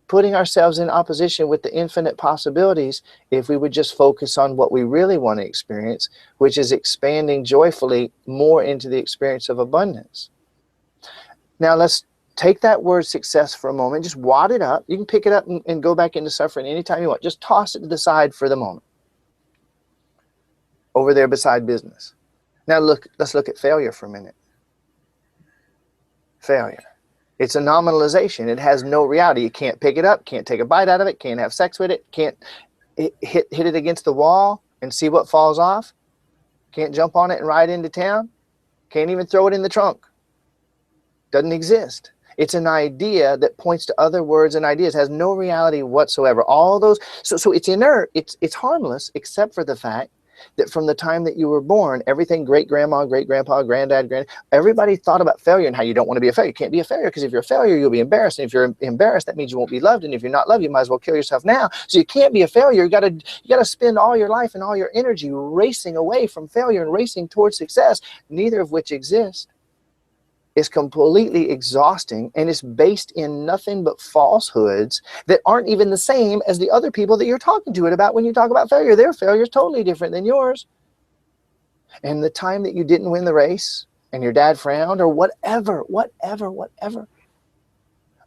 putting ourselves in opposition with the infinite possibilities if we would just focus on what we really want to experience, which is expanding joyfully more into the experience of abundance. Now let's take that word success for a moment, just wad it up. You can pick it up and go back into suffering anytime you want. Just toss it to the side for the moment. Over there beside business. Now let's look at failure for a minute. Failure. It's a nominalization. It has no reality. You can't pick it up, can't take a bite out of it, can't have sex with it, can't hit it against the wall and see what falls off, can't jump on it and ride into town, can't even throw it in the trunk. Doesn't exist. It's an idea that points to other words and ideas, has no reality whatsoever. All those, so it's inert, it's harmless, except for the fact that from the time that you were born, everything great-grandma, great-grandpa, granddad, everybody thought about failure and how you don't want to be a failure. You can't be a failure because if you're a failure, you'll be embarrassed. And if you're embarrassed, that means you won't be loved. And if you're not loved, you might as well kill yourself now. So you can't be a failure. You gotta spend all your life and all your energy racing away from failure and racing towards success, neither of which exist. is completely exhausting, and it's based in nothing but falsehoods that aren't even the same as the other people that you're talking to it about. When you talk about failure, their failure is totally different than yours. And the time that you didn't win the race and your dad frowned, or whatever,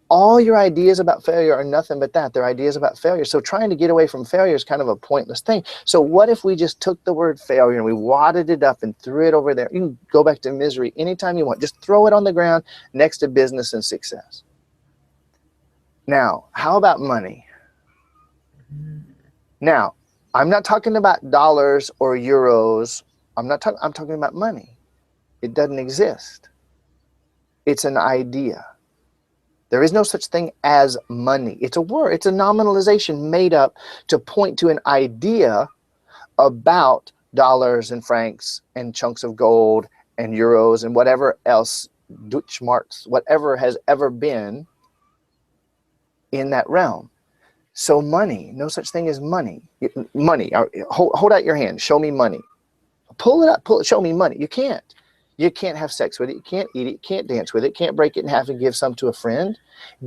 all your ideas about failure are nothing but that. They're ideas about failure. So trying to get away from failure is kind of a pointless thing. So what if we just took the word failure and we wadded it up and threw it over there? You can go back to misery anytime you want. Just throw it on the ground next to business and success. Now, how about money? Now, I'm not talking about dollars or euros. I'm talking about money. It doesn't exist. It's an idea. There is no such thing as money. It's a word. It's a nominalization made up to point to an idea about dollars and francs and chunks of gold and euros and whatever else, Deutschmarks, whatever has ever been in that realm. So money, no such thing as money. Money, hold out your hand, show me money. Pull it up, show me money. You can't. You can't have sex with it. You can't eat it. You can't dance with it. Can't break it in half and give some to a friend.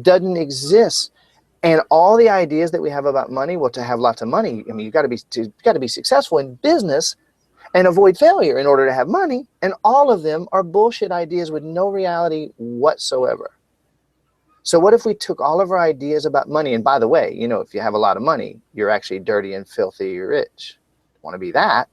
Doesn't exist. And all the ideas that we have about money, well, to have lots of money, I mean, you got to be successful in business and avoid failure in order to have money. And all of them are bullshit ideas with no reality whatsoever. So what if we took all of our ideas about money? And by the way, you know, if you have a lot of money, you're actually dirty and filthy rich. Want to be that?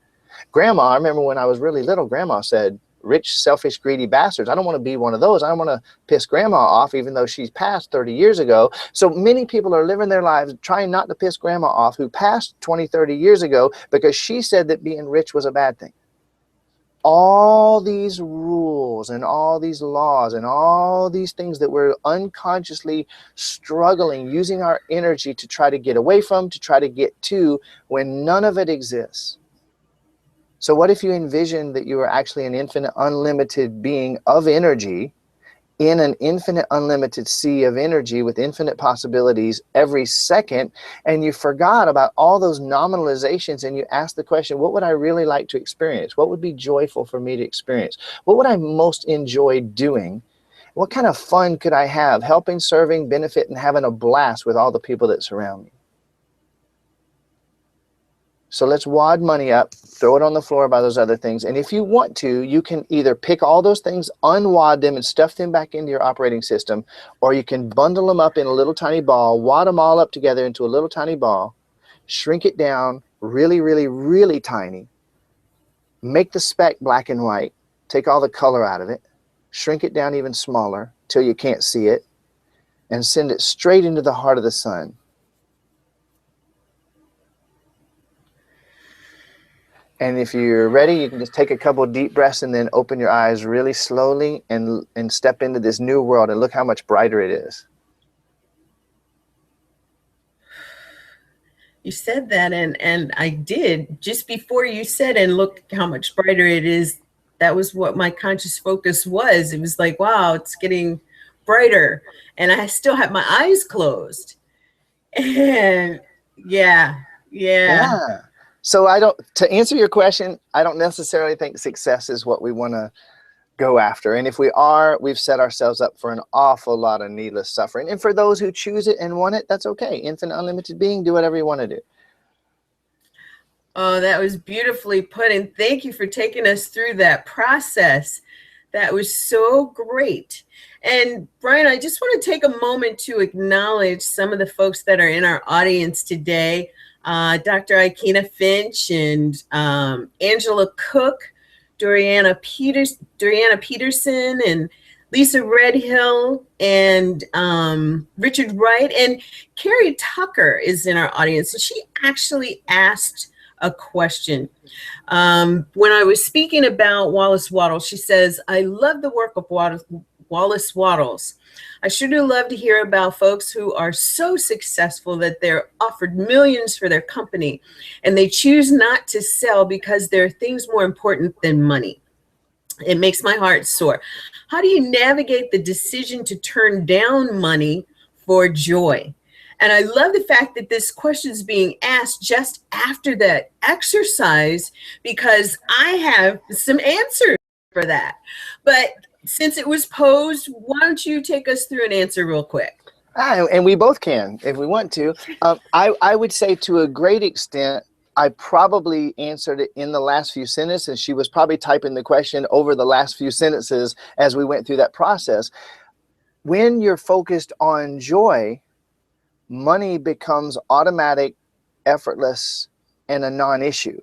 Grandma, I remember when I was really little, Grandma said, rich, selfish, greedy bastards. I don't want to be one of those. I don't want to piss Grandma off, even though she's passed 30 years ago. So many people are living their lives trying not to piss Grandma off, who passed 20, 30 years ago because she said that being rich was a bad thing. All these rules and all these laws and all these things that we're unconsciously struggling, using our energy to try to get away from, to try to get to, when none of it exists. So what if you envisioned that you were actually an infinite, unlimited being of energy in an infinite, unlimited sea of energy with infinite possibilities every second, and you forgot about all those nominalizations and you asked the question, what would I really like to experience? What would be joyful for me to experience? What would I most enjoy doing? What kind of fun could I have helping, serving, benefit, and having a blast with all the people that surround me? So let's wad money up, throw it on the floor by those other things. And if you want to, you can either pick all those things, unwad them, and stuff them back into your operating system, or you can bundle them up in a little tiny ball, wad them all up together into a little tiny ball, shrink it down really, really, really tiny, make the speck black and white, take all the color out of it, shrink it down even smaller till you can't see it, and send it straight into the heart of the sun. And if you're ready, you can just take a couple of deep breaths and then open your eyes really slowly and step into this new world, and look how much brighter it is. You said that, and I did just before you said, and look how much brighter it is. That was what my conscious focus was. It was like, wow, it's getting brighter. And I still have my eyes closed. And yeah. So to answer your question, I don't necessarily think success is what we want to go after. And if we are, we've set ourselves up for an awful lot of needless suffering. And for those who choose it and want it, that's okay. Infinite, unlimited being, do whatever you want to do. Oh, that was beautifully put. And thank you for taking us through that process. That was so great. And Brian, I just want to take a moment to acknowledge some of the folks that are in our audience today. Dr. Ikena Finch and Angela Cook, Doriana Peterson, and Lisa Redhill, and Richard Wright, and Carrie Tucker is in our audience. And she actually asked a question. When I was speaking about Wallace Wattles, she says, I love the work of Wallace Wattles. I sure do love to hear about folks who are so successful that they're offered millions for their company and they choose not to sell because there are things more important than money. It makes my heart sore. How do you navigate the decision to turn down money for joy? And I love the fact that this question is being asked just after that exercise, because I have some answers for that. But since it was posed, why don't you take us through an answer real quick? And we both can if we want to. I would say to a great extent, I probably answered it in the last few sentences. She was probably typing the question over the last few sentences as we went through that process. When you're focused on joy, money becomes automatic, effortless, and a non-issue.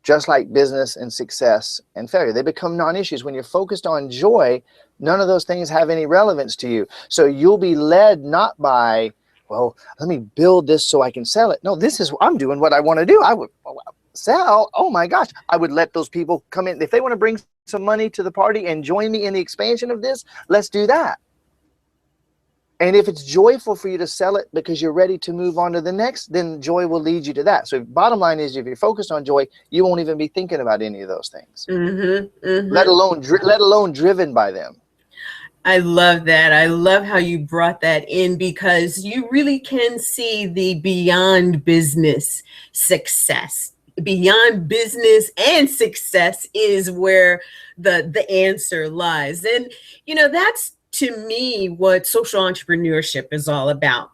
Just like business and success and failure, they become non-issues. When you're focused on joy, none of those things have any relevance to you. So you'll be led not by, well, let me build this so I can sell it. No, I'm doing what I want to do. I would sell. Oh my gosh. I would let those people come in. If they want to bring some money to the party and join me in the expansion of this, let's do that. And if it's joyful for you to sell it because you're ready to move on to the next, then joy will lead you to that. So bottom line is, if you're focused on joy, you won't even be thinking about any of those things, let alone driven by them. I love that. I love how you brought that in, because you really can see the beyond business success. Beyond business and success is where the answer lies. And, that's, to me, what social entrepreneurship is all about.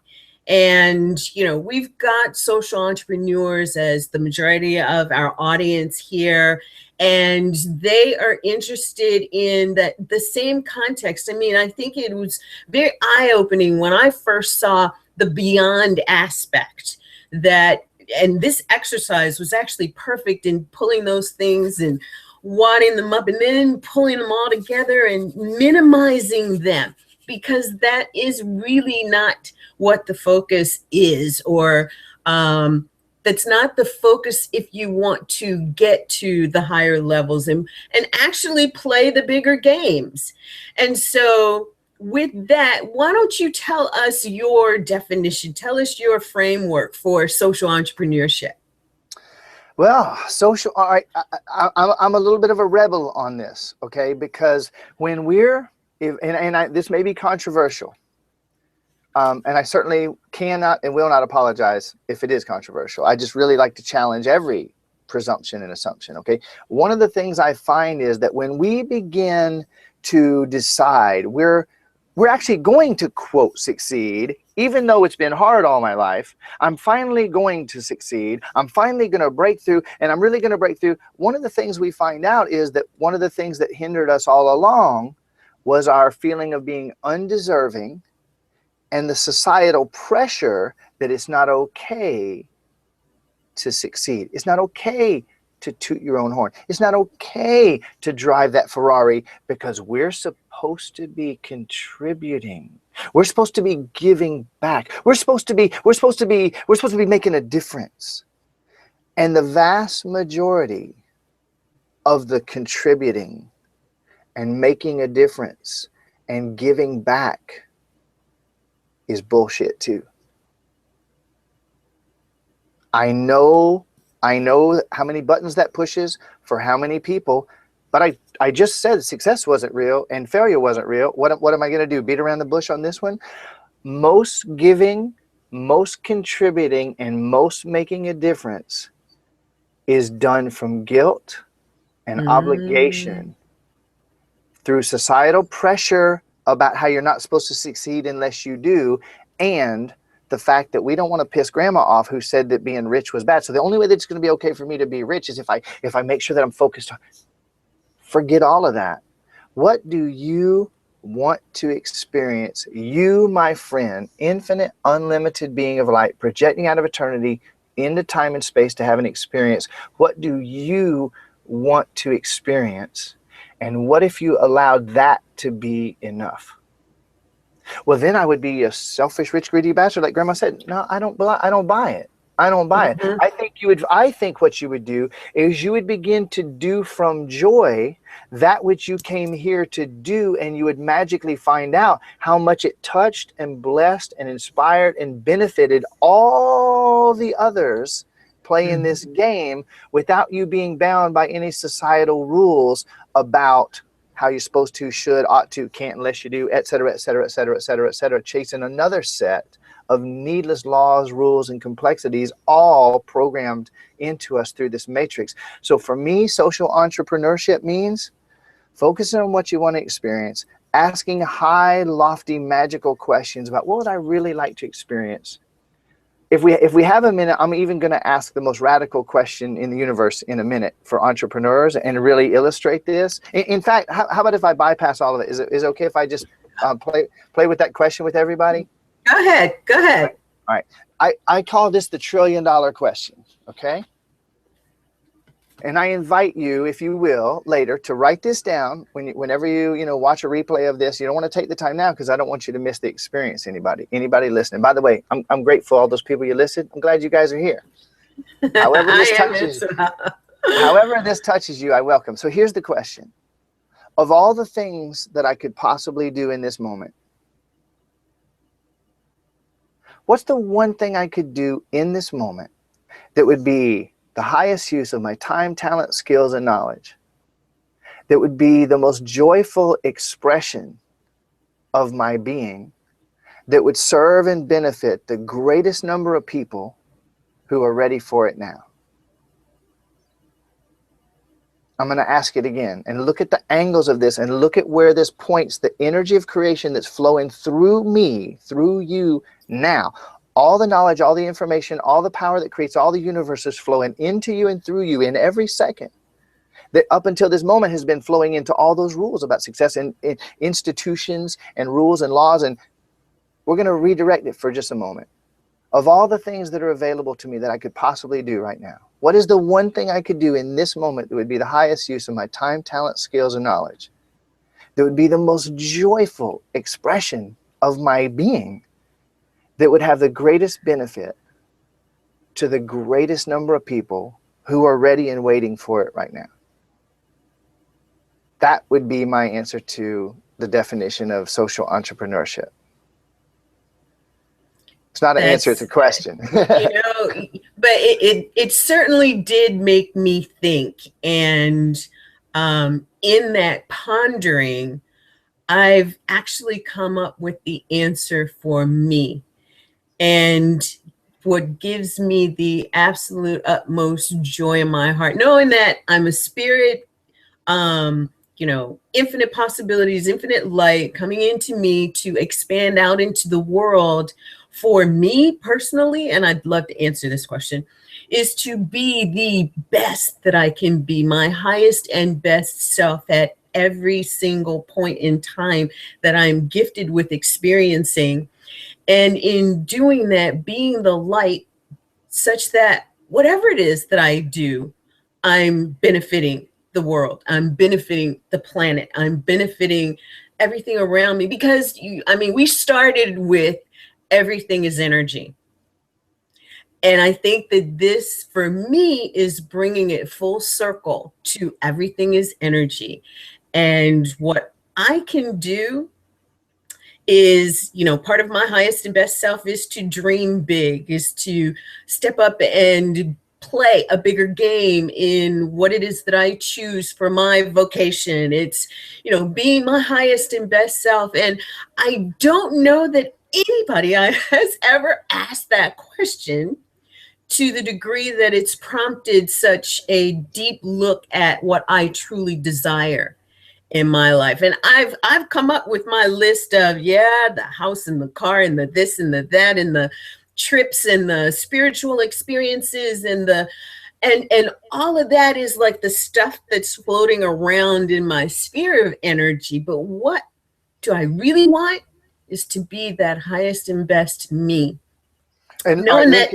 And, we've got social entrepreneurs as the majority of our audience here, and they are interested in the same context. I mean, I think it was very eye-opening when I first saw the beyond aspect, and this exercise was actually perfect in pulling those things and wadding them up and then pulling them all together and minimizing them, because that is really not what the focus is, or that's not the focus if you want to get to the higher levels and actually play the bigger games. And so with that, why don't you tell us your definition, tell us your framework for social entrepreneurship? Well, I'm a little bit of a rebel on this, okay? Because when this may be controversial, and I certainly cannot and will not apologize if it is controversial. I just really like to challenge every presumption and assumption, okay? One of the things I find is that when we begin to decide we're actually going to, quote, succeed, even though it's been hard all my life, I'm finally going to succeed. I'm finally going to break through, and I'm really going to break through. One of the things we find out is that one of the things that hindered us all along was our feeling of being undeserving and the societal pressure that it's not okay to succeed. It's not okay to toot your own horn. It's not okay to drive that Ferrari, because we're supposed to be contributing. We're supposed to be giving back. We're supposed to be making a difference. And the vast majority of the contributing and making a difference and giving back is bullshit too. I know how many buttons that pushes for how many people, but I just said success wasn't real and failure wasn't real. What am I going to do? Beat around the bush on this one? Most giving, most contributing, and most making a difference is done from guilt and obligation, through societal pressure about how you're not supposed to succeed unless you do, and the fact that we don't want to piss grandma off, who said that being rich was bad. So the only way that it's going to be okay for me to be rich is if I make sure that I'm focused on. Forget all of that. What do you want to experience? You, my friend, infinite, unlimited being of light, projecting out of eternity into time and space to have an experience. What do you want to experience? And what if you allowed that to be enough? Well, then I would be a selfish, rich, greedy bastard, like grandma said. No, I don't buy it. I don't buy it. I think what you would do is you would begin to do from joy that which you came here to do, and you would magically find out how much it touched and blessed and inspired and benefited all the others playing this game, without you being bound by any societal rules about how you're supposed to, should, ought to, can't unless you do, et cetera, et cetera, et cetera, et cetera, et cetera, chasing another set of needless laws, rules, and complexities, all programmed into us through this matrix. So for me, social entrepreneurship means focusing on what you want to experience, asking high, lofty, magical questions about what would I really like to experience. If we have a minute, I'm even going to ask the most radical question in the universe in a minute for entrepreneurs and really illustrate this. In fact, how about if I bypass all of it? Is it okay if I just play with that question with everybody? Go ahead. Go ahead. All right. I call this the $1 trillion question. Okay. And I invite you, if you will, later to write this down whenever you watch a replay of this. You don't want to take the time now because I don't want you to miss the experience. Anybody listening. By the way, I'm grateful all those people you listed. I'm glad you guys are here. However this touches you, I welcome. So here's the question. Of all the things that I could possibly do in this moment, what's the one thing I could do in this moment that would be the highest use of my time, talent, skills, and knowledge, that would be the most joyful expression of my being, that would serve and benefit the greatest number of people who are ready for it now? I'm going to ask it again, and look at the angles of this, and look at where this points the energy of creation that's flowing through me, through you now. All the knowledge, all the information, all the power that creates all the universes flowing into you and through you in every second, that up until this moment has been flowing into all those rules about success and institutions and rules and laws. And we're going to redirect it for just a moment. Of all the things that are available to me that I could possibly do right now, what is the one thing I could do in this moment that would be the highest use of my time, talent, skills, and knowledge, that would be the most joyful expression of my being, that would have the greatest benefit to the greatest number of people who are ready and waiting for it right now? That would be my answer to the definition of social entrepreneurship. It's not an answer, it's a question. But it certainly did make me think. And in that pondering, I've actually come up with the answer for me. And what gives me the absolute utmost joy in my heart, knowing that I'm a spirit, infinite possibilities, infinite light coming into me to expand out into the world for me personally, and I'd love to answer this question, is to be the best that I can be, my highest and best self at every single point in time that I'm gifted with experiencing. And in doing that, being the light such that whatever it is that I do, I'm benefiting the world. I'm benefiting the planet. I'm benefiting everything around me, because we started with everything is energy. And I think that this, for me, is bringing it full circle to everything is energy. And what I can do is, part of my highest and best self is to dream big, is to step up and play a bigger game in what it is that I choose for my vocation. It's, being my highest and best self. And I don't know that anybody has ever asked that question to the degree that it's prompted such a deep look at what I truly desire in my life. And I've come up with my list of, the house and the car and the this and the that and the trips and the spiritual experiences and all of that is like the stuff that's floating around in my sphere of energy. But what do I really want is to be that highest and best me. And knowing that,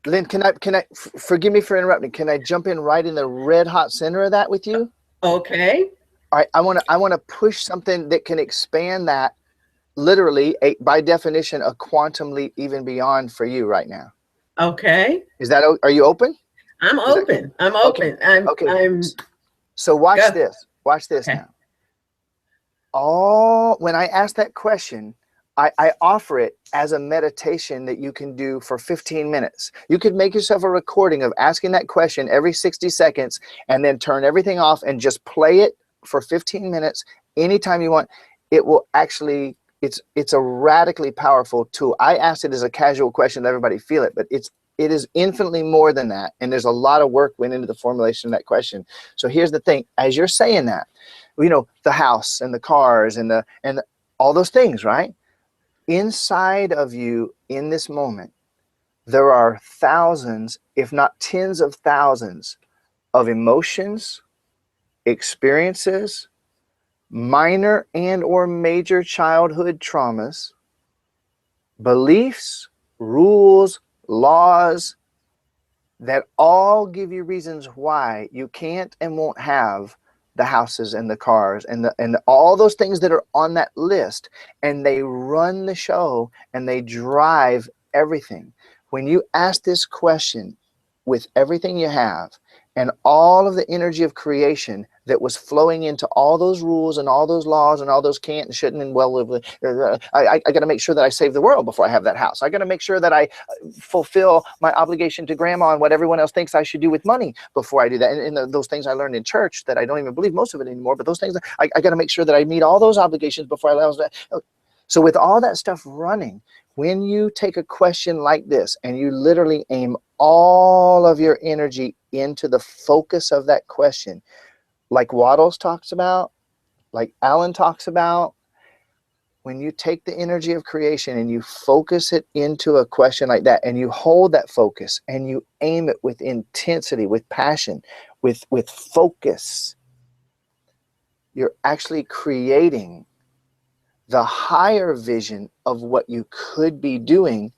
Lynn, can I forgive me for interrupting? Can I jump in right in the red hot center of that with you? Okay. All right, I want to push something that can expand that, literally, by definition, a quantum leap even beyond for you right now. Okay. Are you open? I'm open. I'm open. Okay. So watch this. Watch this now. When I ask that question, I offer it as a meditation that you can do for 15 minutes. You could make yourself a recording of asking that question every 60 seconds and then turn everything off and just play it for 15 minutes anytime you want. It will actually, it's a radically powerful tool. I asked it as a casual question, let everybody feel it, but it is infinitely more than that. And there's a lot of work went into the formulation of that question. So here's the thing, as you're saying that, you know, the house and the cars and all those things, right? Inside of you in this moment, there are thousands, if not tens of thousands, of emotions, experiences, minor and or major childhood traumas, beliefs, rules, laws that all give you reasons why you can't and won't have the houses and the cars and all those things that are on that list, and they run the show and they drive everything. When you ask this question with everything you have and all of the energy of creation that was flowing into all those rules and all those laws and all those can't and shouldn't and I got to make sure that I save the world before I have that house. I got to make sure that I fulfill my obligation to grandma and what everyone else thinks I should do with money before I do that. And those things I learned in church that I don't even believe most of it anymore, but those things, I got to make sure that I meet all those obligations before I allow that. So with all that stuff running, when you take a question like this and you literally aim all of your energy into the focus of that question, like Waddles talks about, like Alan talks about, when you take the energy of creation and you focus it into a question like that, and you hold that focus and you aim it with intensity, with passion, with focus, you're actually creating the higher vision of what you could be doing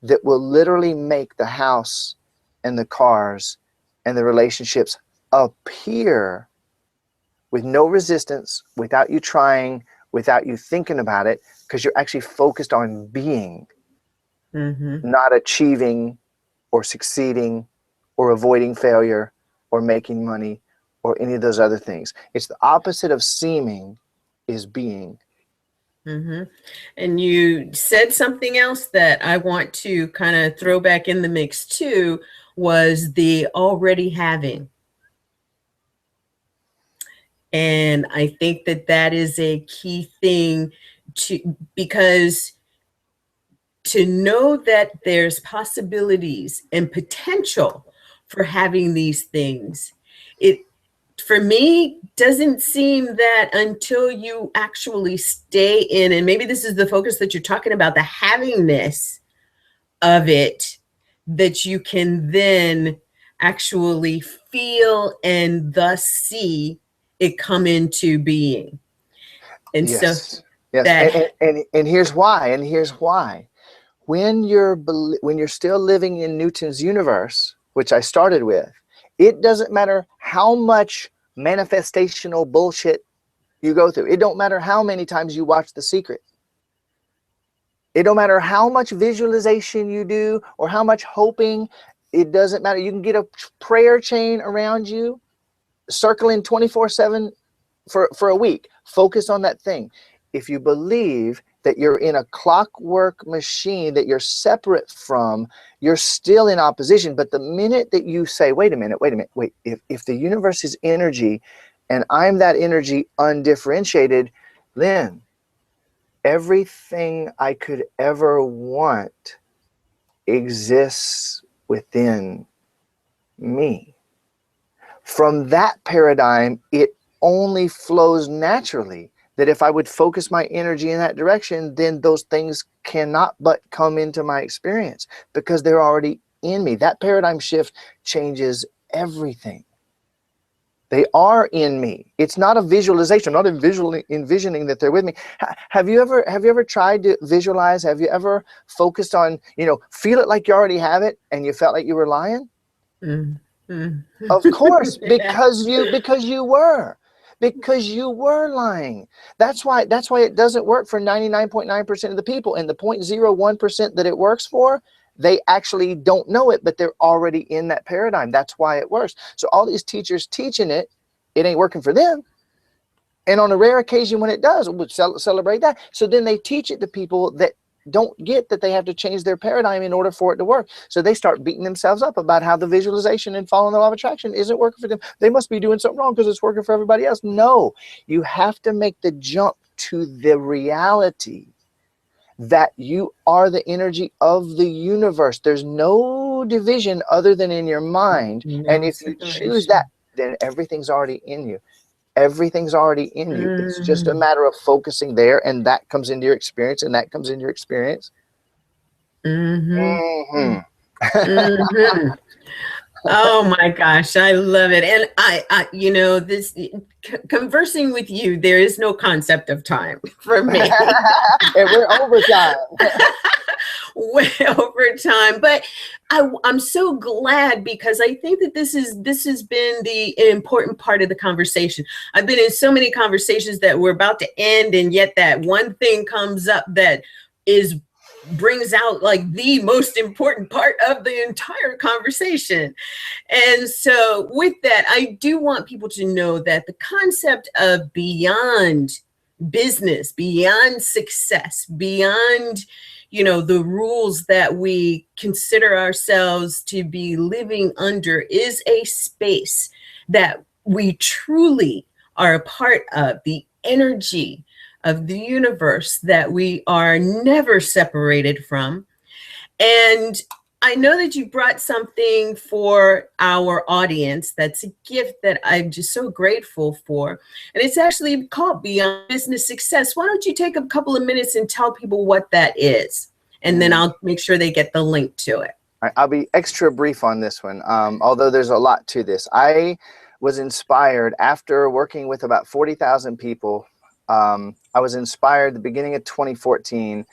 that will literally make the house and the cars and the relationships appear with no resistance, without you trying, without you thinking about it, because you're actually focused on being, not achieving or succeeding or avoiding failure or making money or any of those other things. It's the opposite of seeming, is being. And you said something else that I want to kind of throw back in the mix too, was the already having. And I think that that is a key thing because to know that there's possibilities and potential for having these things, it, for me, doesn't seem that until you actually stay in, and maybe this is the focus that you're talking about, the havingness of it, that you can then actually feel and thus see it come into being. And yes. so Yes. that, And here's why. When you're still living in Newton's universe, which I started with, it doesn't matter how much manifestational bullshit you go through. It don't matter how many times you watch The Secret. It don't matter how much visualization you do or how much hoping. It doesn't matter. You can get a prayer chain around you, circling 24/7 for a week. Focus on that thing. If you believe that you're in a clockwork machine that you're separate from, you're still in opposition. But the minute that you say, wait a minute, if the universe is energy and I'm that energy undifferentiated, then everything I could ever want exists within me. From that paradigm, it only flows naturally. That if I would focus my energy in that direction, then those things cannot but come into my experience because they're already in me. That paradigm shift changes everything. They are in me. It's not a visualization, not envisioning that they're with me. Have you ever tried to visualize? Have you ever focused on, feel it like you already have it and you felt like you were lying? Of course, because you were lying. That's why it doesn't work for 99.9% of the people, and the 0.01% that it works for, they actually don't know it, but they're already in that paradigm. That's why it works. So all these teachers teaching it ain't working for them. And on a rare occasion when it does, we'll celebrate that. So then they teach it to people that don't get that they have to change their paradigm in order for it to work. So they start beating themselves up about how the visualization and following the law of attraction isn't working for them. They must be doing something wrong because it's working for everybody else. No, you have to make the jump to the reality that you are the energy of the universe. There's no division other than in your mind. And if you choose that, then everything's already in you. Everything's already in you. It's just a matter of focusing there, and that comes into your experience, and that comes into your experience. Oh my gosh, I love it. And I you know, this conversing with you, there is no concept of time for me. And we're over time. Way over time. But I'm so glad, because I think that this has been the important part of the conversation. I've been in so many conversations that we're about to end, and yet that one thing comes up that brings out like the most important part of the entire conversation. And so with that, I do want people to know that the concept of beyond business, beyond success, beyond, you know, the rules that we consider ourselves to be living under is a space that we truly are a part of, the energy of the universe that we are never separated from. And I know that you brought something for our audience that's a gift that I'm just so grateful for. And it's actually called Beyond Business Success. Why don't you take a couple of minutes and tell people what that is? And then I'll make sure they get the link to it. I'll be extra brief on this one, although there's a lot to this. I was inspired after working with about 40,000 people. I was inspired at the beginning of 2014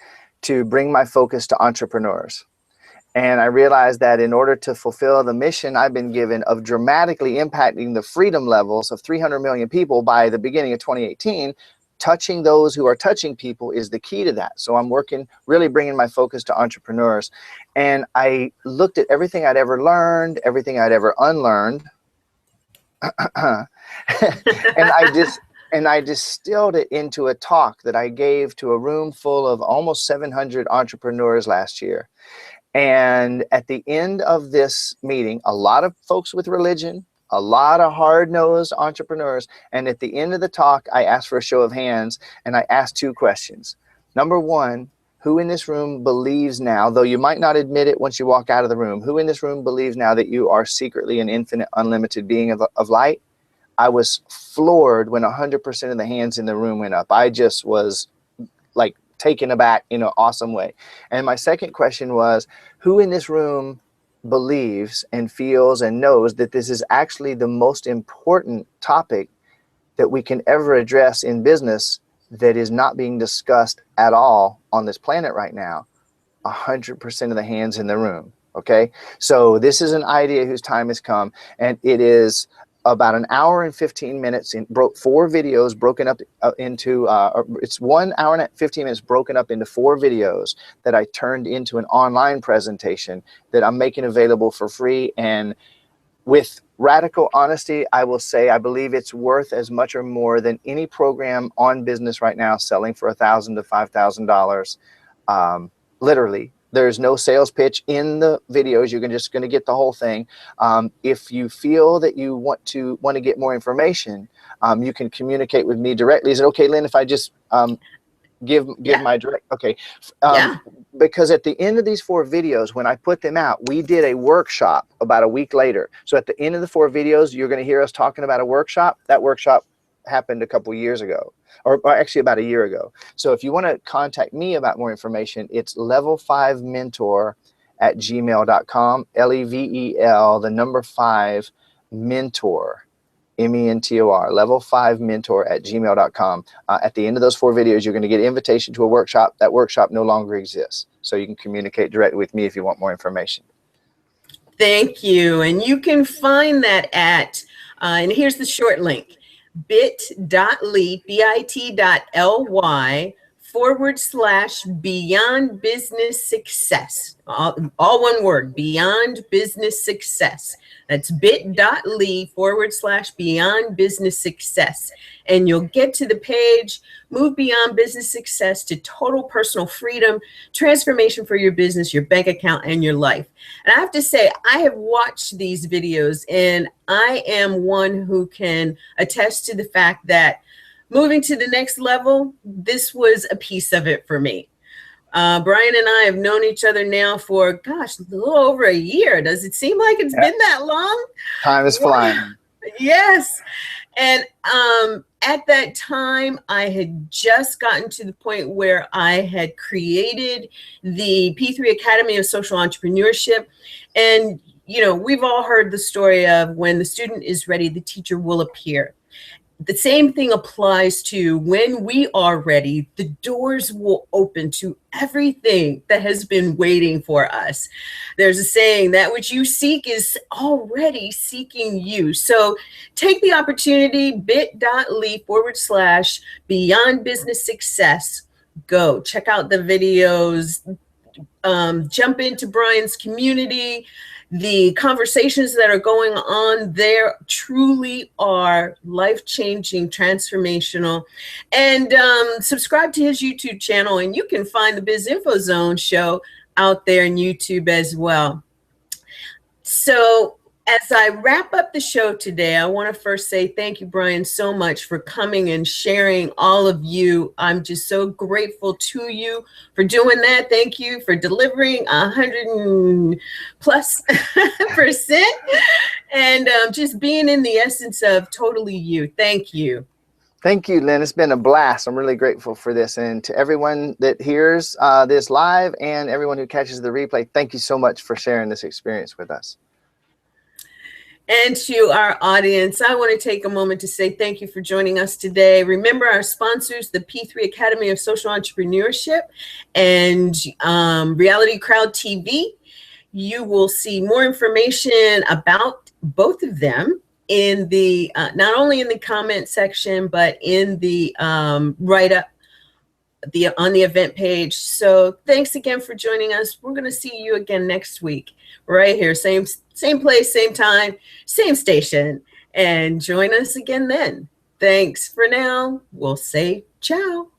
to bring my focus to entrepreneurs. And I realized that in order to fulfill the mission I've been given of dramatically impacting the freedom levels of 300 million people by the beginning of 2018, touching those who are touching people is the key to that. So I'm working, really bringing my focus to entrepreneurs. And I looked at everything I'd ever learned, everything I'd ever unlearned. And I distilled it into a talk that I gave to a room full of almost 700 entrepreneurs last year. And at the end of this meeting, a lot of folks with religion, a lot of hard-nosed entrepreneurs. And at the end of the talk, I asked for a show of hands, and I asked two questions. Number one, who in this room believes now, though you might not admit it once you walk out of the room, who in this room believes now that you are secretly an infinite, unlimited being of light? I was floored when 100% of the hands in the room went up. I just was like taken aback in an awesome way. And my second question was, who in this room believes and feels and knows that this is actually the most important topic that we can ever address in business that is not being discussed at all on this planet right now? 100% of the hands in the room. Okay, so this is an idea whose time has come, and it is about an hour and 15 minutes in 4 videos broken up into it's 1 hour and 15 minutes broken up into 4 videos that I turned into an online presentation that I'm making available for free. And with radical honesty, I will say I believe it's worth as much or more than any program on business right now selling for $1,000 to $5,000. Literally. There's no sales pitch in the videos. You're just going to get the whole thing. If you feel that you want to get more information, you can communicate with me directly. Is it okay, Lynn, if I just give my direct? Okay. Because at the end of these 4 videos, when I put them out, we did a workshop about a week later. So at the end of the 4 videos, you're going to hear us talking about a workshop. That workshop happened a couple years ago, or actually about a year ago. So if you want to contact me about more information, it's level5mentor@gmail.com, LEVEL, the number 5 mentor, MENTOR, level5mentor@gmail.com. At the end of those 4 videos, you're going to get an invitation to a workshop. That workshop no longer exists. So you can communicate directly with me if you want more information. Thank you. And you can find that at, and here's the short link, bit.ly, bit.ly/Beyond Business Success. All one word, Beyond Business Success. That's bit.ly/Beyond Business Success. And you'll get to the page, move beyond business success to total personal freedom, transformation for your business, your bank account, and your life. And I have to say, I have watched these videos, and I am one who can attest to the fact that moving to the next level, this was a piece of it for me. Brian and I have known each other now for, gosh, a little over a year. Does it seem like it's been that long? Time is flying. Yes. And at that time, I had just gotten to the point where I had created the P3 Academy of Social Entrepreneurship. And, you know, we've all heard the story of when the student is ready, the teacher will appear. The same thing applies to when we are ready, the doors will open to everything that has been waiting for us. There's a saying, that which you seek is already seeking you. So take the opportunity, bit.ly/beyond business success. Go check out the videos, jump into Brian's community. The conversations that are going on there truly are life-changing, transformational. And subscribe to his YouTube channel, and you can find the Biz Info Zone show out there on YouTube as well. So as I wrap up the show today, I want to first say thank you, Brian, so much for coming and sharing all of you. I'm just so grateful to you for doing that. Thank you for delivering 100+% and just being in the essence of totally you. Thank you. Thank you, Lynn. It's been a blast. I'm really grateful for this. And to everyone that hears this live and everyone who catches the replay, thank you so much for sharing this experience with us. And to our audience, I want to take a moment to say thank you for joining us today. Remember our sponsors, the P3 Academy of Social Entrepreneurship and RealityCrowdTV. You will see more information about both of them in the, not only in the comment section, but in the write-up on the event page. So thanks again for joining us. We're going to see you again next week, right here. Same place, same time, same station. And join us again then. Thanks for now. We'll say ciao.